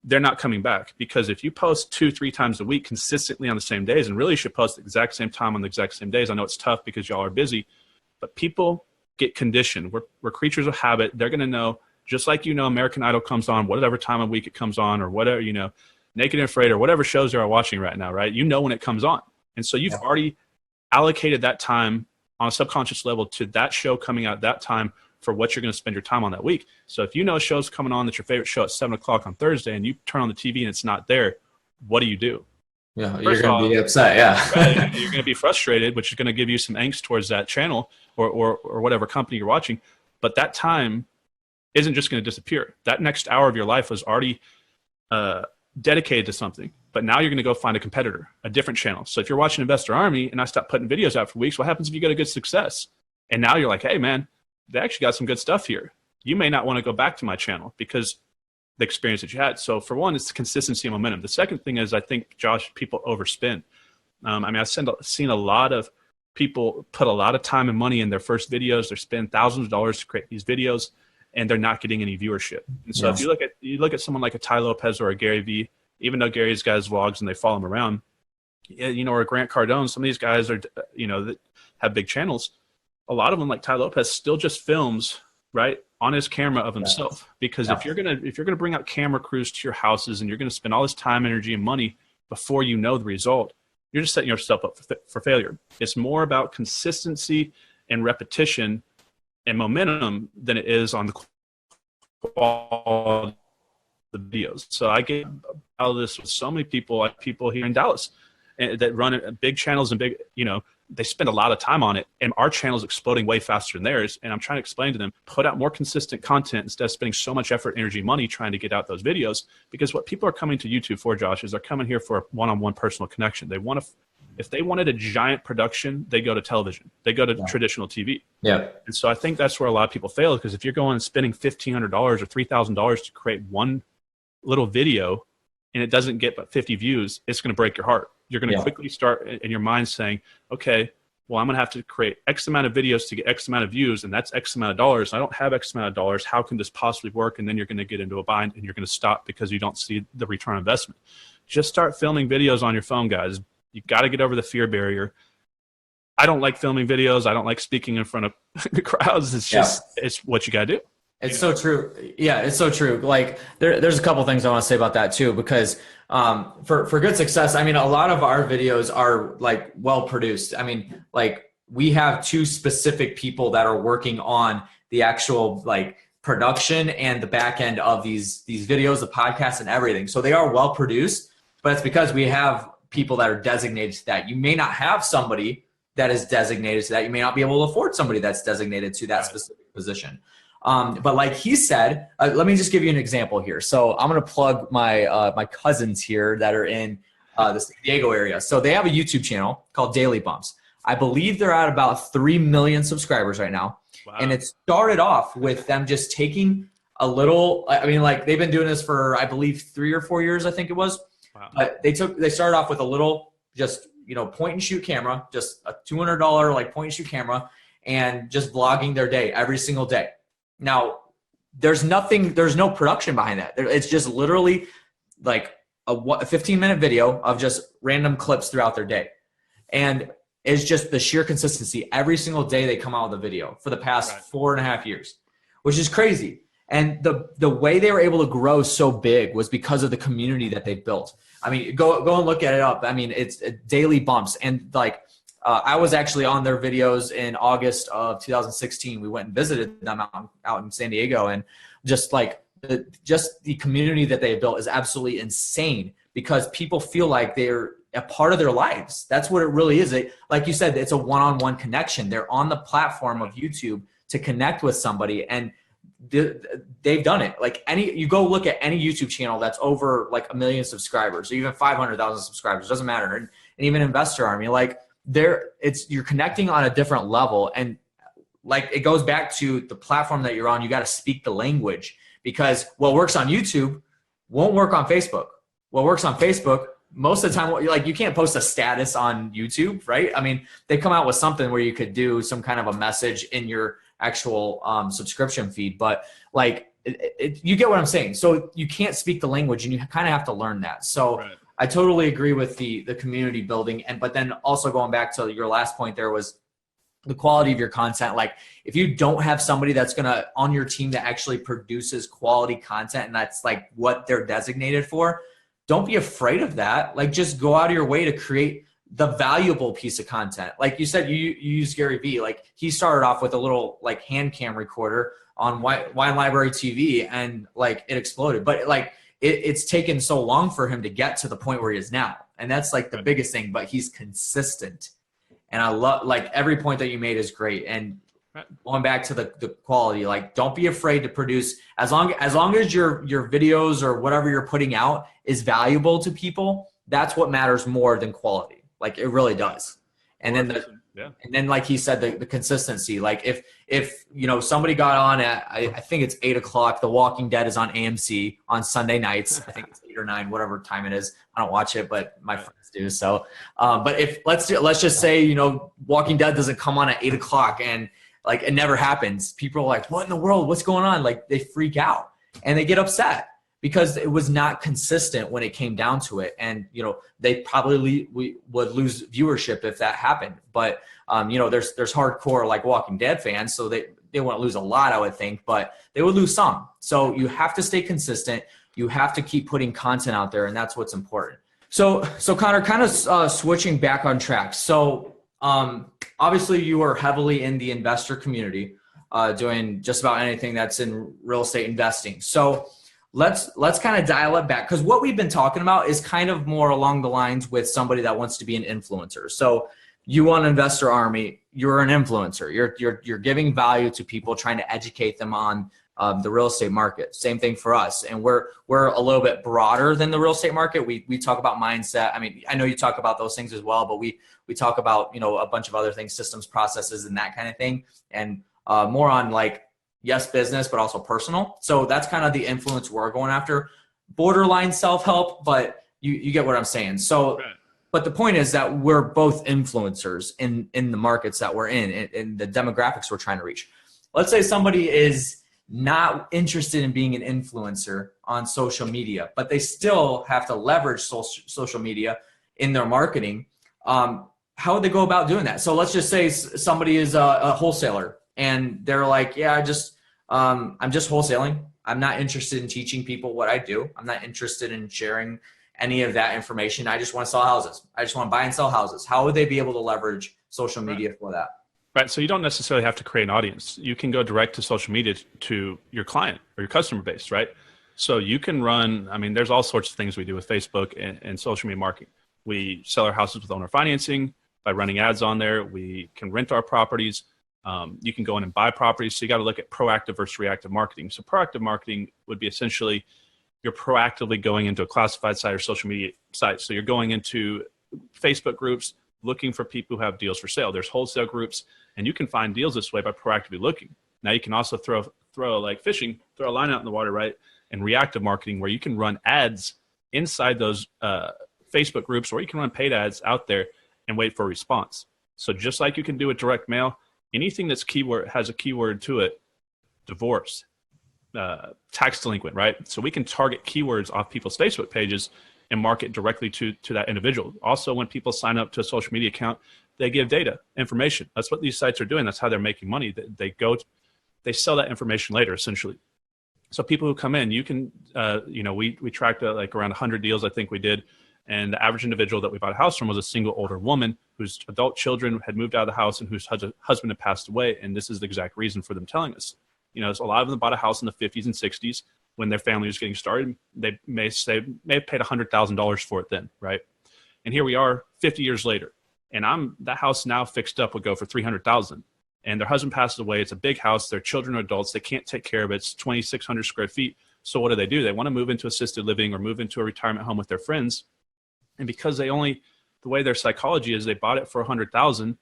they're not coming back, because if you post 2-3 times a week consistently on the same days, and really you should post the exact same time on the exact same days. I know it's tough because y'all are busy, but people get conditioned. We're creatures of habit. They're going to know, just like, American Idol comes on, whatever time of week it comes on, or whatever, Naked and Afraid, or whatever shows they're watching right now, right? When it comes on. And so you've already allocated that time on a subconscious level to that show coming out that time for what you're going to spend your time on that week. So if a show's coming on, that's your favorite show at 7 o'clock on Thursday, and you turn on the TV and it's not there, what do you do? Yeah, you're going to be upset, yeah. Right? You're going to be frustrated, which is going to give you some angst towards that channel or whatever company you're watching. But that time isn't just going to disappear. That next hour of your life was already dedicated to something. But now you're going to go find a competitor, a different channel. So if you're watching Investor Army and I stop putting videos out for weeks, what happens if you get a good success? And now you're like, hey, man, they actually got some good stuff here. You may not want to go back to my channel because the experience that you had. So for one, it's consistency and momentum. The second thing is, I think, Josh, people overspend. I've seen a lot of people put a lot of time and money in their first videos. They spend thousands of dollars to create these videos, and they're not getting any viewership. And so if you look at someone like a Ty Lopez or a Gary Vee, even though Gary's got his vlogs and they follow him around, or Grant Cardone, some of these guys are, that have big channels. A lot of them, like Ty Lopez, still just films right on his camera of himself. Because if you're gonna bring out camera crews to your houses and you're gonna spend all this time, energy, and money before you know the result, you're just setting yourself up for failure. It's more about consistency and repetition and momentum than it is on the quality of the videos. So I get out of this with so many people, like people here in Dallas, that run big channels and big, they spend a lot of time on it, and our channel is exploding way faster than theirs. And I'm trying to explain to them, put out more consistent content instead of spending so much effort, energy, money trying to get out those videos. Because what people are coming to YouTube for, Josh, is they're coming here for a one-on-one personal connection. They want to If they wanted a giant production, they go to television. They go to traditional TV. Yeah. And so I think that's where a lot of people fail, because if you're going and spending $1,500 or $3,000 to create one little video and it doesn't get but 50 views, it's going to break your heart. You're going to quickly start in your mind saying, okay, well, I'm going to have to create X amount of videos to get X amount of views, and that's X amount of dollars. I don't have X amount of dollars. How can this possibly work? And then you're going to get into a bind, and you're going to stop because you don't see the return on investment. Just start filming videos on your phone, guys. You got to get over the fear barrier. I don't like filming videos. I don't like speaking in front of crowds. It's just, it's what you got to do. It's so true. Yeah, it's so true. Like there's a couple things I want to say about that too, because for good success, I mean, a lot of our videos are like well produced. I mean, like we have 2 specific people that are working on the actual like production and the back end of these videos, the podcasts and everything. So they are well produced, but it's because we have people that are designated to that. You may not have somebody that is designated to that. You may not be able to afford somebody that's designated to that specific position. But like he said, let me just give you an example here. So I'm going to plug my my cousins here that are in the San Diego area. So they have a YouTube channel called Daily Bumps. I believe they're at about 3 million subscribers right now. Wow. And it started off with them just taking a little, I mean, like they've been doing this for, I believe 3 or 4 years, I think it was. Wow. But they started off with a little, just, you know, point and shoot camera, just a $200 like point and shoot camera, and just vlogging their day every single day. Now, there's no production behind that. It's just literally like a 15-minute video of just random clips throughout their day. And it's just the sheer consistency. Every single day they come out with a video for the past 4.5 years, which is crazy. And the way they were able to grow so big was because of the community that they built. I mean, go and look at it up. I mean, it's Daily Bumps. And like, I was actually on their videos in August of 2016. We went and visited them out in San Diego, and just like the community that they built is absolutely insane, because people feel like they're a part of their lives. That's what it really is. Like you said, it's a one-on-one connection. They're on the platform of YouTube to connect with somebody, and they've done it. Like you go look at any YouTube channel that's over like 1 million subscribers, or even 500,000 subscribers, doesn't matter, and even Investor Army, like you're connecting on a different level. And like it goes back to the platform that you're on. You got to speak the language, because what works on YouTube won't work on Facebook. What works on Facebook most of the time, like you can't post a status on YouTube, right? I mean, they come out with something where you could do some kind of a message in your actual subscription feed, but like you get what I'm saying. So you can't speak the language, and you kind of have to learn that. So I totally agree with the community building. But then also going back to your last point, there was the quality of your content. Like if you don't have somebody that's on your team that actually produces quality content, and that's like what they're designated for, don't be afraid of that. Like just go out of your way to create the valuable piece of content. Like you said, you use Gary Vee. Like he started off with a little like hand cam recorder on Wine Library TV, and like it exploded. But like it's taken so long for him to get to the point where he is now. And that's like the biggest thing, but he's consistent. And I love, like every point that you made is great. And going back to the quality, like don't be afraid to produce, as long as your videos or whatever you're putting out is valuable to people, that's what matters more than quality. Like it really does. And then like he said, the consistency. Like if you know somebody got on at I think it's 8:00. The Walking Dead is on AMC on Sunday nights. I think it's 8 or 9, whatever time it is. I don't watch it, but my friends do. So, but if let's just say, you know, Walking Dead doesn't come on at 8:00, and like it never happens. People are like, "What in the world? What's going on?" Like they freak out and they get upset, because it was not consistent when it came down to it. And, you know, they probably would lose viewership if that happened. But, you know, there's hardcore like Walking Dead fans, so they wouldn't lose a lot, I would think, but they would lose some. So you have to stay consistent. You have to keep putting content out there, and that's what's important. So Connor, kind of switching back on track. So obviously you are heavily in the investor community, doing just about anything that's in real estate investing. So let's kind of dial it back, because what we've been talking about is kind of more along the lines with somebody that wants to be an influencer. So you on Investor Army, you're an influencer. You're giving value to people, trying to educate them on the real estate market. Same thing for us. And we're a little bit broader than the real estate market. We talk about mindset. I mean, I know you talk about those things as well, but we talk about, a bunch of other things, systems, processes, and that kind of thing. And more on like, yes, business, but also personal. So that's kind of the influence we're going after. Borderline self-help, but you get what I'm saying. So, right. But the point is that we're both influencers in the markets that we're in the demographics we're trying to reach. Let's say somebody is not interested in being an influencer on social media, but they still have to leverage social media in their marketing. How would they go about doing that? So let's just say somebody is a wholesaler and they're like, yeah, I'm just wholesaling. I'm not interested in teaching people what I do. I'm not interested in sharing any of that information. I just want to sell houses. I just want to buy and sell houses. How would they be able to leverage social media for that? Right. So you don't necessarily have to create an audience. You can go direct to social media to your client or your customer base, right? So you can run, there's all sorts of things we do with Facebook and social media marketing. We sell our houses with owner financing by running ads on there. We can rent our properties. You can go in and buy properties. So you got to look at proactive versus reactive marketing. So proactive marketing would be essentially you're proactively going into a classified site or social media site. So you're going into Facebook groups, looking for people who have deals for sale. There's wholesale groups, and you can find deals this way by proactively looking. Now you can also throw like fishing, throw a line out in the water, right? And reactive marketing, where you can run ads inside those Facebook groups, or you can run paid ads out there and wait for a response. So just like you can do with direct mail, anything that's has a keyword to it, divorce, tax delinquent, right? So we can target keywords off people's Facebook pages and market directly to that individual. Also, when people sign up to a social media account, they give data, information. That's what these sites are doing. That's how they're making money. They sell that information later, essentially. So people who come in, you can, we tracked like around 100 deals, I think we did. And the average individual that we bought a house from was a single older woman whose adult children had moved out of the house and whose husband had passed away. And this is the exact reason for them telling us. So a lot of them bought a house in the 50s and 60s when their family was getting started. They may have paid $100,000 for it then, right? And here we are 50 years later. And that house now fixed up would go for $300,000. And their husband passed away. It's a big house. Their children are adults. They can't take care of it. It's 2,600 square feet. So what do? They want to move into assisted living or move into a retirement home with their friends. And because the way their psychology is, they bought it for $100,000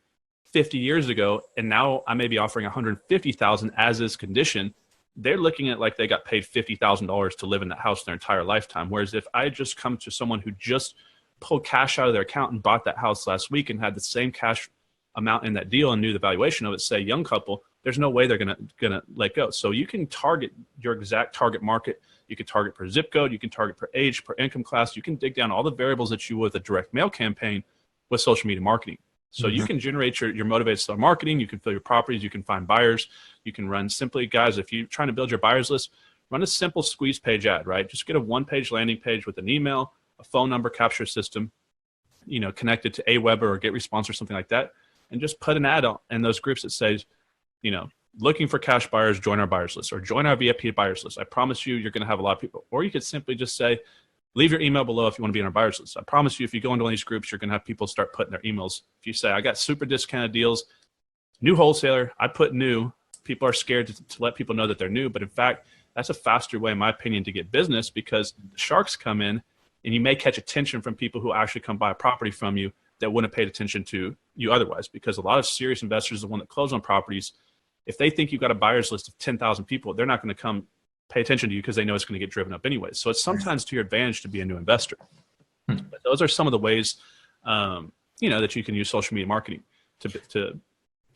50 years ago, and now I may be offering $150,000 as is condition. They're looking at like they got paid $50,000 to live in that house their entire lifetime. Whereas if I just come to someone who just pulled cash out of their account and bought that house last week and had the same cash amount in that deal and knew the valuation of it, say young couple, there's no way they're gonna let go. So you can target your exact target market. You can target per zip code. You can target per age, per income class. You can dig down all the variables that you would with a direct mail campaign with social media marketing. So you can generate your motivated seller marketing. You can fill your properties. You can find buyers. You can run simply, guys, if you're trying to build your buyers list, run a simple squeeze page ad, right? Just get a one-page landing page with an email, a phone number capture system, connected to Aweber or GetResponse or something like that, and just put an ad in those groups that says, looking for cash buyers, join our buyers list or join our VIP buyers list. I promise you're going to have a lot of people. Or you could simply just say, leave your email below if you want to be on our buyers list. I promise you, if you go into one of these groups, you're going to have people start putting their emails. If you say, I got super discounted deals, new wholesaler, I put new. People are scared to let people know that they're new. But in fact, that's a faster way, in my opinion, to get business, because the sharks come in and you may catch attention from people who actually come buy a property from you that wouldn't have paid attention to you otherwise. Because a lot of serious investors, the one that close on properties, if they think you've got a buyer's list of 10,000 people, they're not going to come pay attention to you because they know it's going to get driven up anyways. So it's sometimes to your advantage to be a new investor. But those are some of the ways, that you can use social media marketing to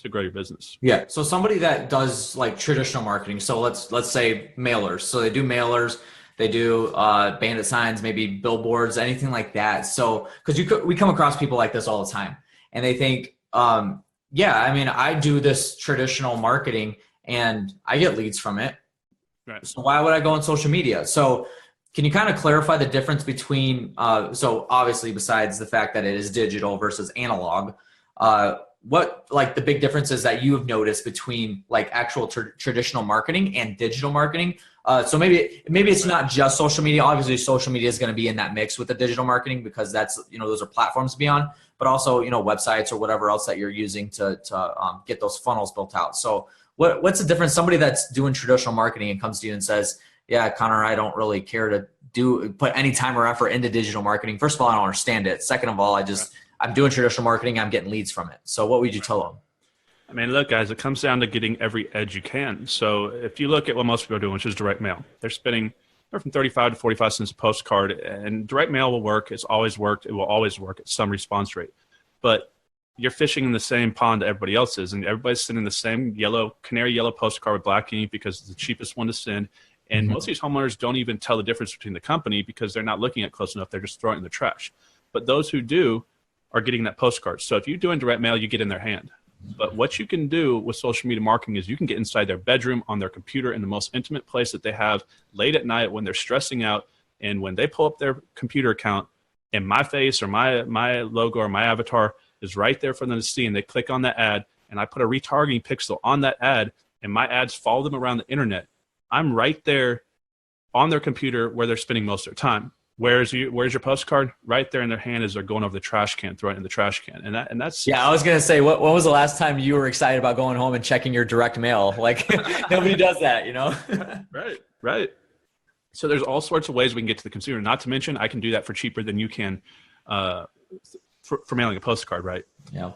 grow your business. Yeah. So somebody that does like traditional marketing. So let's say mailers. So they do mailers, they do bandit signs, maybe billboards, anything like that. So because we come across people like this all the time, and they think, I do this traditional marketing and I get leads from it. Right. So why would I go on social media? So can you kind of clarify the difference between, so obviously besides the fact that it is digital versus analog, what like the big differences that you have noticed between like actual traditional marketing and digital marketing? So maybe it's not just social media. Obviously social media is going to be in that mix with the digital marketing because that's, those are platforms to be on, but also, websites or whatever else that you're using to get those funnels built out. So what's the difference? Somebody that's doing traditional marketing and comes to you and says, yeah, Connor, I don't really care to put any time or effort into digital marketing. First of all, I don't understand it. Second of all, I'm doing traditional marketing. I'm getting leads from it. So what would you tell them? I mean, look, guys, it comes down to getting every edge you can. So if you look at what most people are doing, which is direct mail, they're spending from 35 to 45 cents a postcard, and direct mail will work. It's always worked. It will always work at some response rate. But you're fishing in the same pond that everybody else is, and everybody's sending the same canary yellow postcard with black ink because it's the cheapest one to send. And most of these homeowners don't even tell the difference between the company because they're not looking at it close enough. They're just throwing it in the trash. But those who do are getting that postcard. So if you're doing direct mail, you get in their hand. But what you can do with social media marketing is you can get inside their bedroom, on their computer, in the most intimate place that they have late at night when they're stressing out. And when they pull up their computer account and my face or my logo or my avatar is right there for them to see, and they click on that ad, and I put a retargeting pixel on that ad, and my ads follow them around the internet, I'm right there on their computer where they're spending most of their time. Where's your postcard? Right there in their hand as they're going over the trash can, throwing it in the trash can. And that's I was gonna say, when was the last time you were excited about going home and checking your direct mail? Like nobody does that, you know? Right. So there's all sorts of ways we can get to the consumer. Not to mention, I can do that for cheaper than you can for mailing a postcard, right? Yeah.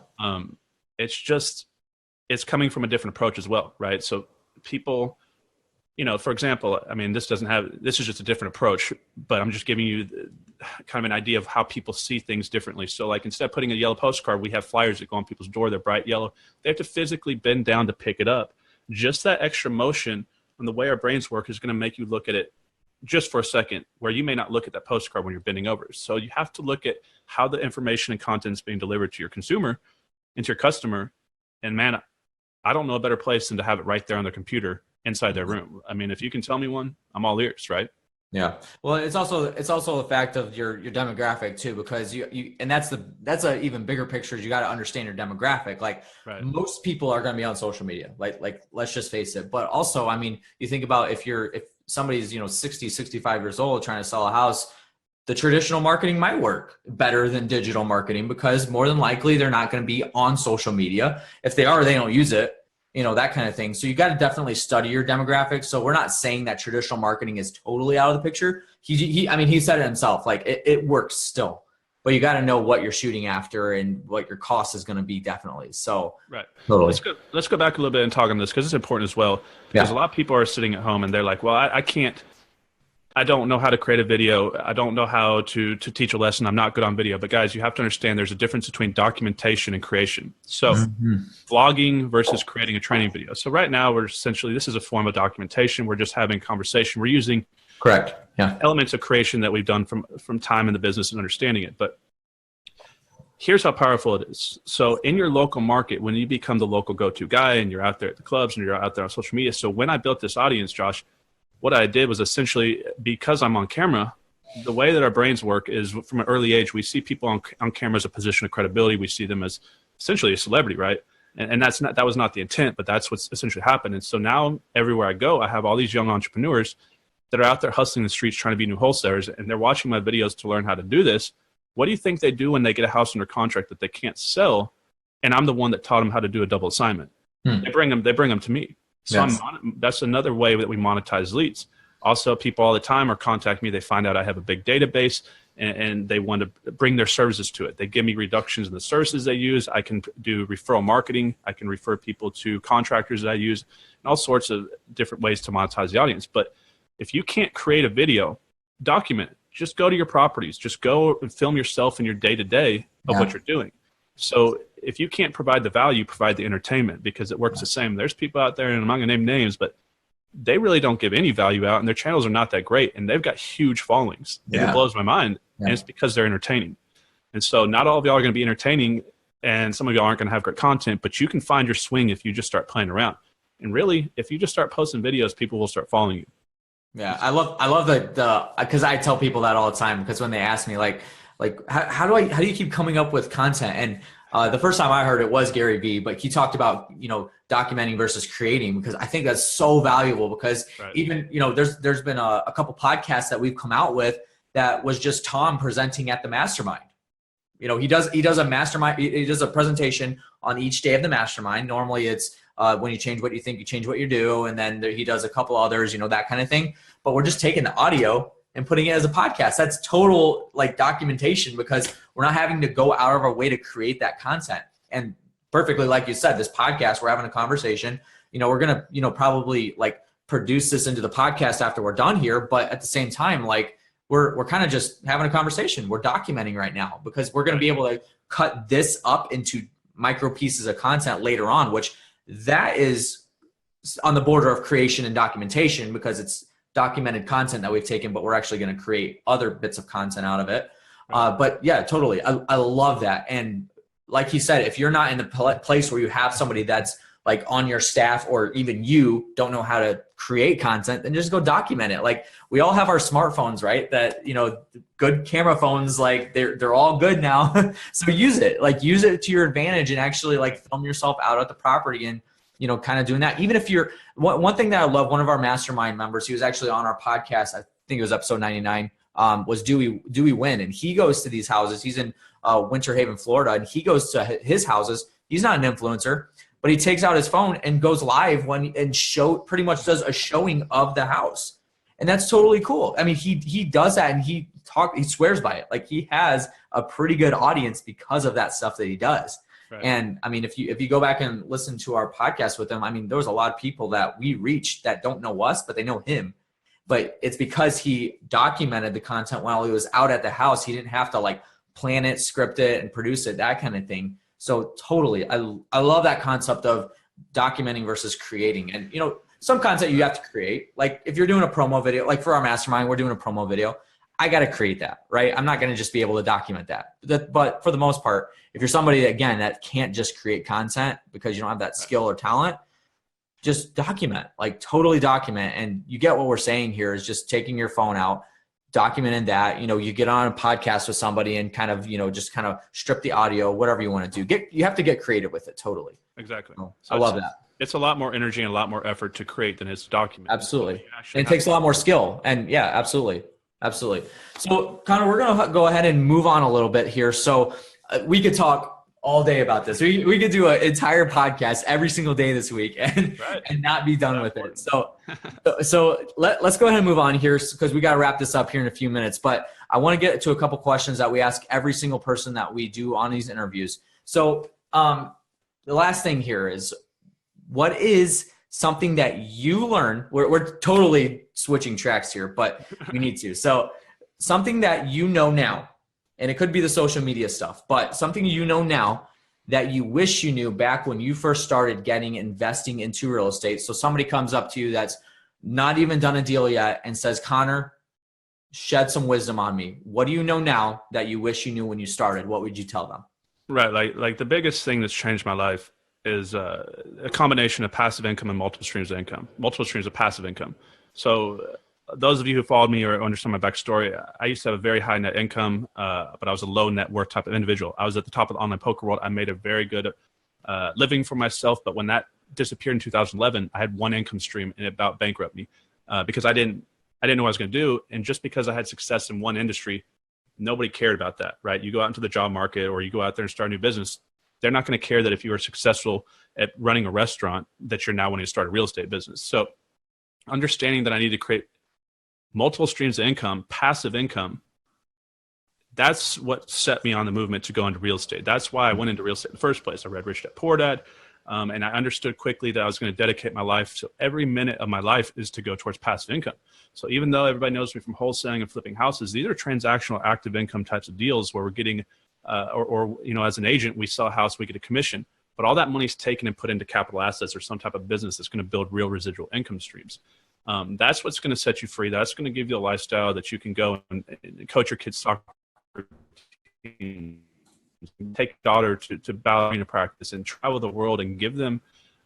It's coming from a different approach as well, right? So people, for example, I mean, this is just a different approach, but I'm just giving you kind of an idea of how people see things differently. So like instead of putting a yellow postcard, we have flyers that go on people's door. They're bright yellow. They have to physically bend down to pick it up. Just that extra motion and the way our brains work is going to make you look at it just for a second, where you may not look at that postcard when you're bending over. So you have to look at how the information and content is being delivered to your consumer and to your customer. And man, I don't know a better place than to have it right there on their computer inside their room. I mean, if you can tell me one, I'm all ears, right? Yeah. Well, it's also the fact of your demographic too, because you and that's a even bigger picture. You got to understand your demographic. Like most people are going to be on social media. Like let's just face it. But also, I mean, you think about if somebody's 60, 65 years old trying to sell a house, the traditional marketing might work better than digital marketing because more than likely they're not going to be on social media. If they are, they don't use it. That kind of thing. So you got to definitely study your demographics. So we're not saying that traditional marketing is totally out of the picture. He said it himself, like it works still, but you got to know what you're shooting after and what your cost is going to be definitely. So right. Totally. Let's go back a little bit and talk on this because it's important as well. Because a lot of people are sitting at home and they're like, well, I don't know how to create a video. I don't know how to teach a lesson. I'm not good on video. But guys, you have to understand there's a difference between documentation and creation. So vlogging versus creating a training video. So right now this is a form of documentation. We're just having conversation. We're using elements of creation that we've done from time in the business and understanding it. But here's how powerful it is. So in your local market, when you become the local go-to guy and you're out there at the clubs and you're out there on social media. So when I built this audience, Josh, what I did was essentially, because I'm on camera, the way that our brains work is from an early age, we see people on camera as a position of credibility. We see them as essentially a celebrity, right? And that was not the intent, but that's what's essentially happened. And so now everywhere I go, I have all these young entrepreneurs that are out there hustling the streets trying to be new wholesalers, and they're watching my videos to learn how to do this. What do you think they do when they get a house under contract that they can't sell? And I'm the one that taught them how to do a double assignment. They bring them to me. So that's another way that we monetize leads. Also, people all the time are contacting me. They find out I have a big database and they want to bring their services to it. They give me reductions in the services they use. I can do referral marketing. I can refer people to contractors that I use and all sorts of different ways to monetize the audience. But if you can't create a video, document it. Just go to your properties. Just go and film yourself in your day-to-day of what you're doing. So if you can't provide the value, provide the entertainment because it works the same. There's people out there, and I'm not going to name names, but they really don't give any value out, and their channels are not that great, and they've got huge followings. It blows my mind, and it's because they're entertaining. And so not all of y'all are going to be entertaining, and some of y'all aren't going to have great content, but you can find your swing if you just start playing around. And really, if you just start posting videos, people will start following you. Yeah, I love the because I tell people that all the time because when they ask me like how do you keep coming up with content? And the first time I heard it was Gary Vee, but he talked about documenting versus creating because I think that's so valuable because even there's been a couple podcasts that we've come out with that was just Tom presenting at the mastermind. He does a mastermind. He does a presentation on each day of the mastermind. Normally it's When you change what you think, you change what you do. And then he does a couple others, that kind of thing. But we're just taking the audio and putting it as a podcast. That's total like documentation, because we're not having to go out of our way to create that content. And perfectly, like you said, this podcast, we're having a conversation. We're going to, probably like produce this into the podcast after we're done here. But at the same time, like we're kind of just having a conversation. We're documenting right now, because we're going to be able to cut this up into micro pieces of content later on, which that is on the border of creation and documentation, because it's documented content that we've taken, but we're actually going to create other bits of content out of it. But yeah, totally. I love that. And like he said, if you're not in the place where you have somebody that's like on your staff, or even you don't know how to create content, then just go document it. Like we all have our smartphones, right? That, good camera phones, like they're all good now. So use it to your advantage, and actually like film yourself out at the property and, kind of doing that. Even if you're one thing that I love, one of our mastermind members, he was actually on our podcast. I think it was episode 99, was Dewey Wynn. And he goes to these houses. He's in Winter Haven, Florida, and he goes to his houses. He's not an influencer, but he takes out his phone and goes live pretty much does a showing of the house. And that's totally cool. I mean, he does that, and he swears by it. Like he has a pretty good audience because of that stuff that he does. Right. And I mean, if you go back and listen to our podcast with him, I mean, there was a lot of people that we reached that don't know us, but they know him. But it's because he documented the content while he was out at the house. He didn't have to like plan it, script it, and produce it, that kind of thing. So totally, I love that concept of documenting versus creating. And, some content you have to create. Like if you're doing a promo video, like for our mastermind, we're doing a promo video. I got to create that, right? I'm not going to just be able to document that. But for the most part, if you're somebody, again, that can't just create content because you don't have that skill or talent, just document, like totally document. And you get what we're saying here is just taking your phone out, documenting that, you get on a podcast with somebody and kind of, just kind of strip the audio, whatever you want to do. You have to get creative with it. Totally. Exactly. So I love that. It's a lot more energy and a lot more effort to create than it's to document. Absolutely. And it takes a lot more skill. And yeah, absolutely. Absolutely. So Connor, we're going to go ahead and move on a little bit here. So we could talk all day about this. We could do an entire podcast every single day this week and not be done with it. So let's go ahead and move on here, because we got to wrap this up here in a few minutes. But I want to get to a couple questions that we ask every single person that we do on these interviews. So the last thing here is, what is something that you learn? We're totally switching tracks here, but we need to. So something that you know now, and it could be the social media stuff, but something you know now that you wish you knew back when you first started investing into real estate. So somebody comes up to you that's not even done a deal yet and says, Connor, shed some wisdom on me. What do you know now that you wish you knew when you started? What would you tell them? Right. Like the biggest thing that's changed my life is a combination of passive income and multiple streams of passive income. So those of you who followed me or understand my backstory, I used to have a very high net income, but I was a low net worth type of individual. I was at the top of the online poker world. I made a very good living for myself. But when that disappeared in 2011, I had one income stream and it about bankrupted me because I didn't know what I was going to do. And just because I had success in one industry, nobody cared about that, right? You go out into the job market or you go out there and start a new business. They're not going to care that if you were successful at running a restaurant, that you're now wanting to start a real estate business. So understanding that I need to create multiple streams of income, passive income, that's what set me on the movement to go into real estate. That's why I went into real estate in the first place. I read Rich Dad Poor Dad, and I understood quickly that I was going to dedicate my life. So every minute of my life is to go towards passive income. So even though everybody knows me from wholesaling and flipping houses, these are transactional active income types of deals where we're getting or as an agent, we sell a house, we get a commission, but all that money's taken and put into capital assets or some type of business that's going to build real residual income streams. That's what's going to set you free. That's going to give you a lifestyle that you can go and coach your kids' soccer team, take your daughter to ballerina practice and travel the world and give them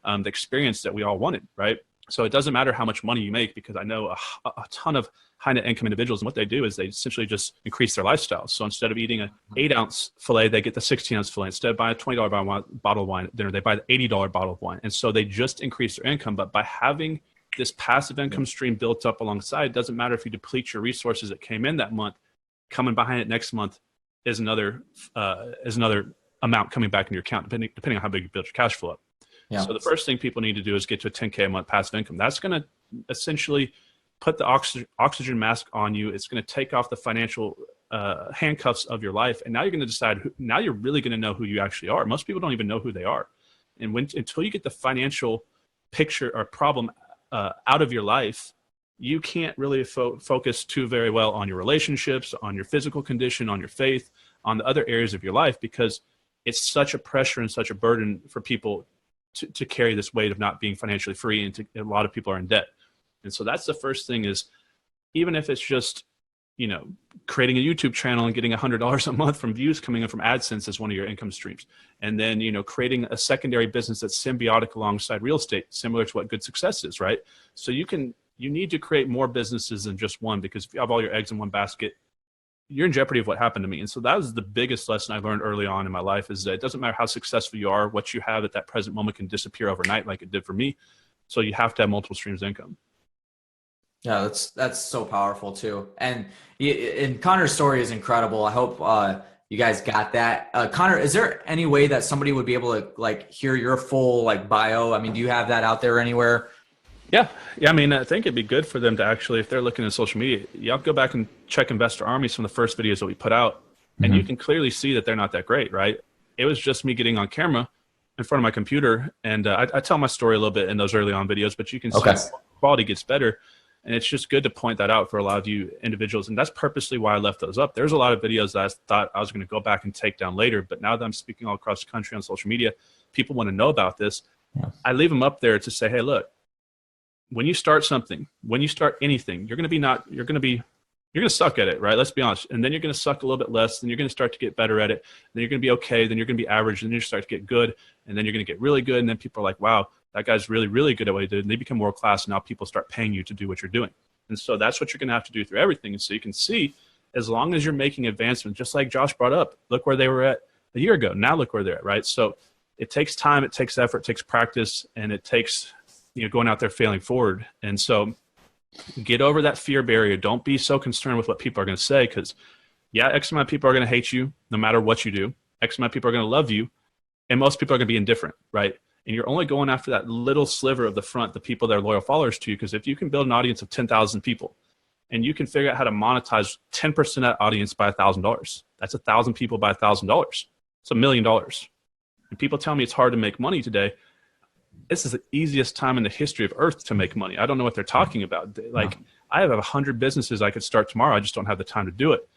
the experience that we all wanted, right? So it doesn't matter how much money you make, because I know a ton of high net income individuals, and what they do is they essentially just increase their lifestyle. So instead of eating a 8-ounce filet, they get the 16-ounce filet. Instead of buying a $20 bottle of wine at dinner, they buy the $80 bottle of wine. And so they just increase their income. But by having this passive income stream built up alongside, it doesn't matter if you deplete your resources that came in that month, coming behind it next month is another amount coming back in your account, depending on how big you build your cash flow up. Yeah. So the first thing people need to do is get to a 10K a month passive income. That's going to essentially put the oxygen mask on you. It's going to take off the financial handcuffs of your life. And now you're going to decide, now you're really going to know who you actually are. Most people don't even know who they are. And until you get the financial picture or problem out of your life, you can't really focus too very well on your relationships, on your physical condition, on your faith, on the other areas of your life, because it's such a pressure and such a burden for people to carry this weight of not being financially free. And a lot of people are in debt. And so that's the first thing is, even if it's just, creating a YouTube channel and getting $100 a month from views coming in from AdSense as one of your income streams. And then, creating a secondary business that's symbiotic alongside real estate, similar to what good success is, right? So you need to create more businesses than just one, because if you have all your eggs in one basket, you're in jeopardy of what happened to me. And so that was the biggest lesson I learned early on in my life, is that it doesn't matter how successful you are, what you have at that present moment can disappear overnight like it did for me. So you have to have multiple streams of income. Yeah, that's so powerful too. And Connor's story is incredible. I hope you guys got that. Connor, is there any way that somebody would be able to hear your full bio? I mean, do you have that out there anywhere? Yeah. I mean, I think it'd be good for them to actually, if they're looking at social media, y'all go back and check Investor Armies from the first videos that we put out, and you can clearly see that they're not that great, right? It was just me getting on camera in front of my computer, and I tell my story a little bit in those early on videos, but you can see quality gets better. And it's just good to point that out for a lot of you individuals. And that's purposely why I left those up. There's a lot of videos that I thought I was going to go back and take down later. But now that I'm speaking all across the country on social media, people want to know about this. Yeah. I leave them up there to say, hey, look, when you start something, when you start anything, you're going to suck at it, right? Let's be honest. And then you're going to suck a little bit less. Then you're going to start to get better at it. Then you're going to be okay. Then you're going to be average. Then you start to get good. And then you're going to get really good. And then people are like, wow, that guy's really, really good at what he did. And they become world class. And now people start paying you to do what you're doing. And so that's what you're going to have to do through everything. And so you can see, as long as you're making advancements, just like Josh brought up, look where they were at a year ago. Now look where they're at, right? So it takes time, it takes effort, it takes practice, and it takes, going out there failing forward. And so get over that fear barrier. Don't be so concerned with what people are going to say, because X amount of people are going to hate you no matter what you do. X amount of people are going to love you, and most people are going to be indifferent, right? And you're only going after that little sliver of the front, the people that are loyal followers to you. Because if you can build an audience of 10,000 people and you can figure out how to monetize 10% of that audience by $1,000, that's 1,000 people by $1,000. It's $1 million. And people tell me it's hard to make money today. This is the easiest time in the history of Earth to make money. I don't know what they're talking about. I have 100 businesses I could start tomorrow. I just don't have the time to do it.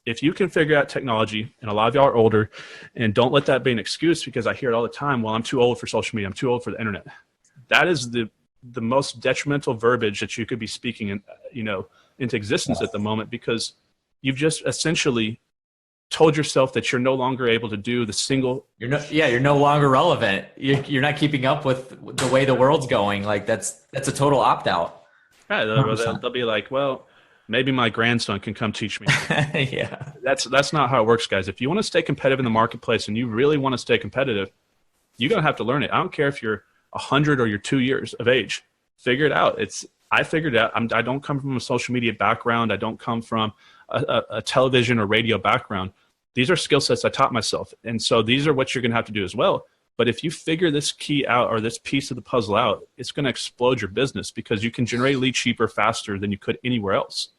If you can figure out technology, and a lot of y'all are older, and don't let that be an excuse, because I hear it all the time, well, I'm too old for social media, I'm too old for the internet. That is the most detrimental verbiage that you could be speaking into existence at the moment, because you've just essentially told yourself that you're no longer able to do the single. You're no longer relevant. You're not keeping up with the way the world's going. That's a total opt out. Right. They'll be like, well, maybe my grandson can come teach me. Yeah. That's not how it works, guys. If you want to stay competitive in the marketplace and you really want to stay competitive, you're going to have to learn it. I don't care if you're 100 or you're 2 years of age. Figure it out. I figured it out. I don't come from a social media background. I don't come from a television or radio background. These are skill sets I taught myself. And so these are what you're going to have to do as well. But if you figure this key out, or this piece of the puzzle out, it's going to explode your business, because you can generate leads cheaper, faster than you could anywhere else.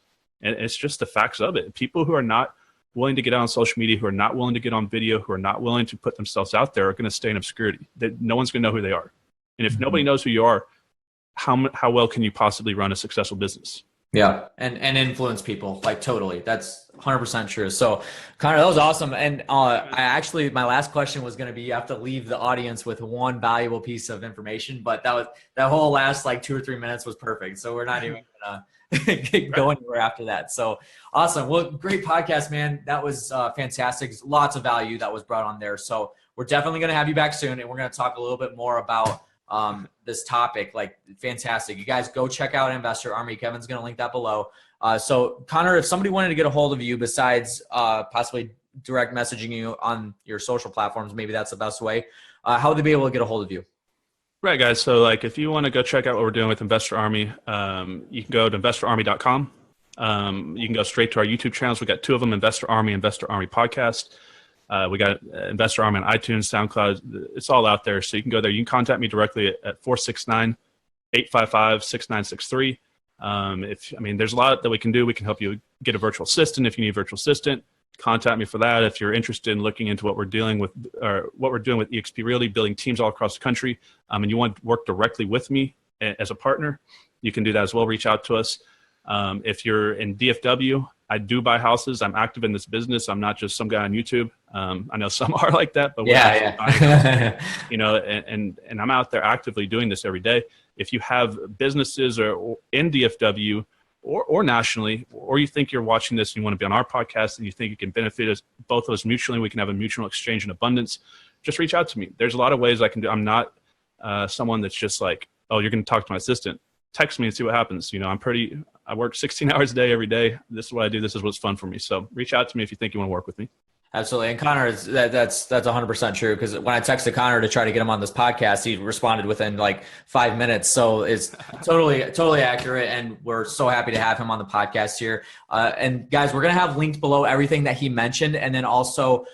And it's just the facts of it. People who are not willing to get out on social media, who are not willing to get on video, who are not willing to put themselves out there, are going to stay in obscurity. No one's going to know who they are. And if nobody knows who you are, how well can you possibly run a successful business? Yeah. And influence people, totally. That's 100% true. So Connor, that was awesome. And my last question was going to be, you have to leave the audience with one valuable piece of information, but that whole last 2 or 3 minutes was perfect. So we're not even going to go anywhere after that. So awesome. Well, great podcast, man. That was fantastic. Lots of value that was brought on there. So we're definitely going to have you back soon, and we're going to talk a little bit more about this topic. Fantastic. You guys go check out Investor Army. Kevin's going to link that below. So Connor, if somebody wanted to get a hold of you besides possibly direct messaging you on your social platforms, maybe that's the best way, how would they be able to get a hold of you? Right, guys. So if you want to go check out what we're doing with Investor Army, you can go to investorarmy.com. You can go straight to our YouTube channels. We got 2 of them, Investor Army Podcast. We got Investor Army on iTunes, SoundCloud. It's all out there. So you can go there. You can contact me directly at 469-855-6963. There's a lot that we can do. We can help you get a virtual assistant if you need a virtual assistant. Contact me for that. If you're interested in looking into what we're doing with eXp Realty, building teams all across the country, and you want to work directly with me as a partner, you can do that as well. Reach out to us. If you're in DFW, I do buy houses. I'm active in this business. I'm not just some guy on YouTube. I know some are like that, but yeah. And I'm out there actively doing this every day. If you have businesses or in DFW or nationally, or you think you're watching this and you want to be on our podcast and you think it can benefit us, both of us mutually, we can have a mutual exchange in abundance, just reach out to me. There's a lot of ways I can do. I'm not someone that's just like, oh, you're going to talk to my assistant. Text me and see what happens. I work 16 hours a day every day. This is what I do. This is what's fun for me. So reach out to me if you think you want to work with me. Absolutely. And Connor, that's 100% true. Because when I texted Connor to try to get him on this podcast, he responded within like 5 minutes. So it's totally accurate. And we're so happy to have him on the podcast here. And guys, we're going to have linked below everything that he mentioned. And then also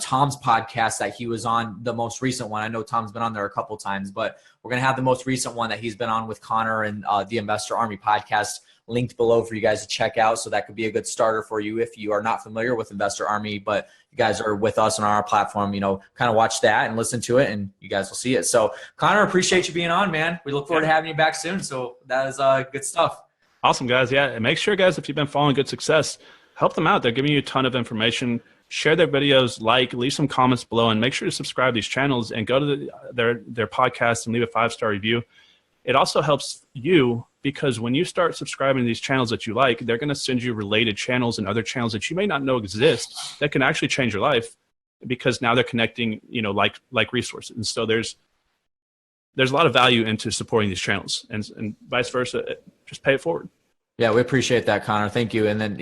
Tom's podcast that he was on, the most recent one. I know Tom's been on there a couple times, but we're going to have the most recent one that he's been on with Connor and the Investor Army podcast linked below for you guys to check out. So that could be a good starter for you if you are not familiar with Investor Army, but you guys are with us on our platform, kind of watch that and listen to it and you guys will see it. So Connor, appreciate you being on, man. We look forward to having you back soon. So that is good stuff. Awesome, guys. Yeah. And make sure, guys, if you've been following Good Success, help them out. They're giving you a ton of information. Share their videos, leave some comments below, and make sure to subscribe to these channels and go to their podcast and leave a 5-star review. It also helps you because when you start subscribing to these channels that you like, they're going to send you related channels and other channels that you may not know exist that can actually change your life because now they're connecting, like resources. And so there's a lot of value into supporting these channels and vice versa. Just pay it forward. Yeah, we appreciate that, Connor. Thank you. And then,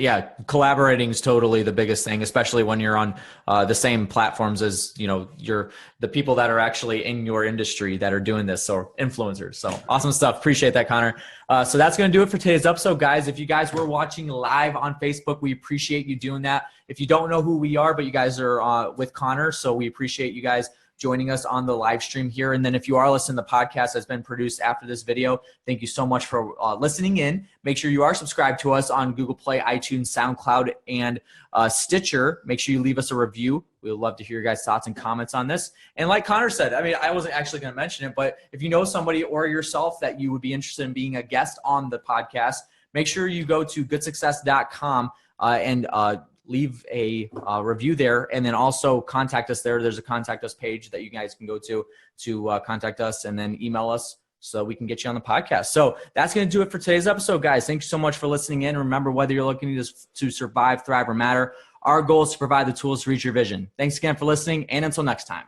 collaborating is totally the biggest thing, especially when you're on the same platforms as, you're the people that are actually in your industry that are doing this, so influencers. So awesome stuff. Appreciate that, Connor. So that's going to do it for today's episode, guys. If you guys were watching live on Facebook, we appreciate you doing that. If you don't know who we are, but you guys are with Connor, so we appreciate you guys joining us on the live stream here. And then if you are listening to the podcast that's been produced after this video, thank you so much for listening in. Make sure you are subscribed to us on Google Play, iTunes, SoundCloud, and Stitcher. Make sure you leave us a review. We would love to hear your guys' thoughts and comments on this. And like Connor said, I wasn't actually going to mention it, but if you know somebody or yourself that you would be interested in being a guest on the podcast, make sure you go to goodsuccess.com and leave a review there, and then also contact us there. There's a contact us page that you guys can go to contact us, and then email us so we can get you on the podcast. So that's going to do it for today's episode, guys. Thank you so much for listening in. Remember, whether you're looking to survive, thrive, or matter, our goal is to provide the tools to reach your vision. Thanks again for listening, and until next time.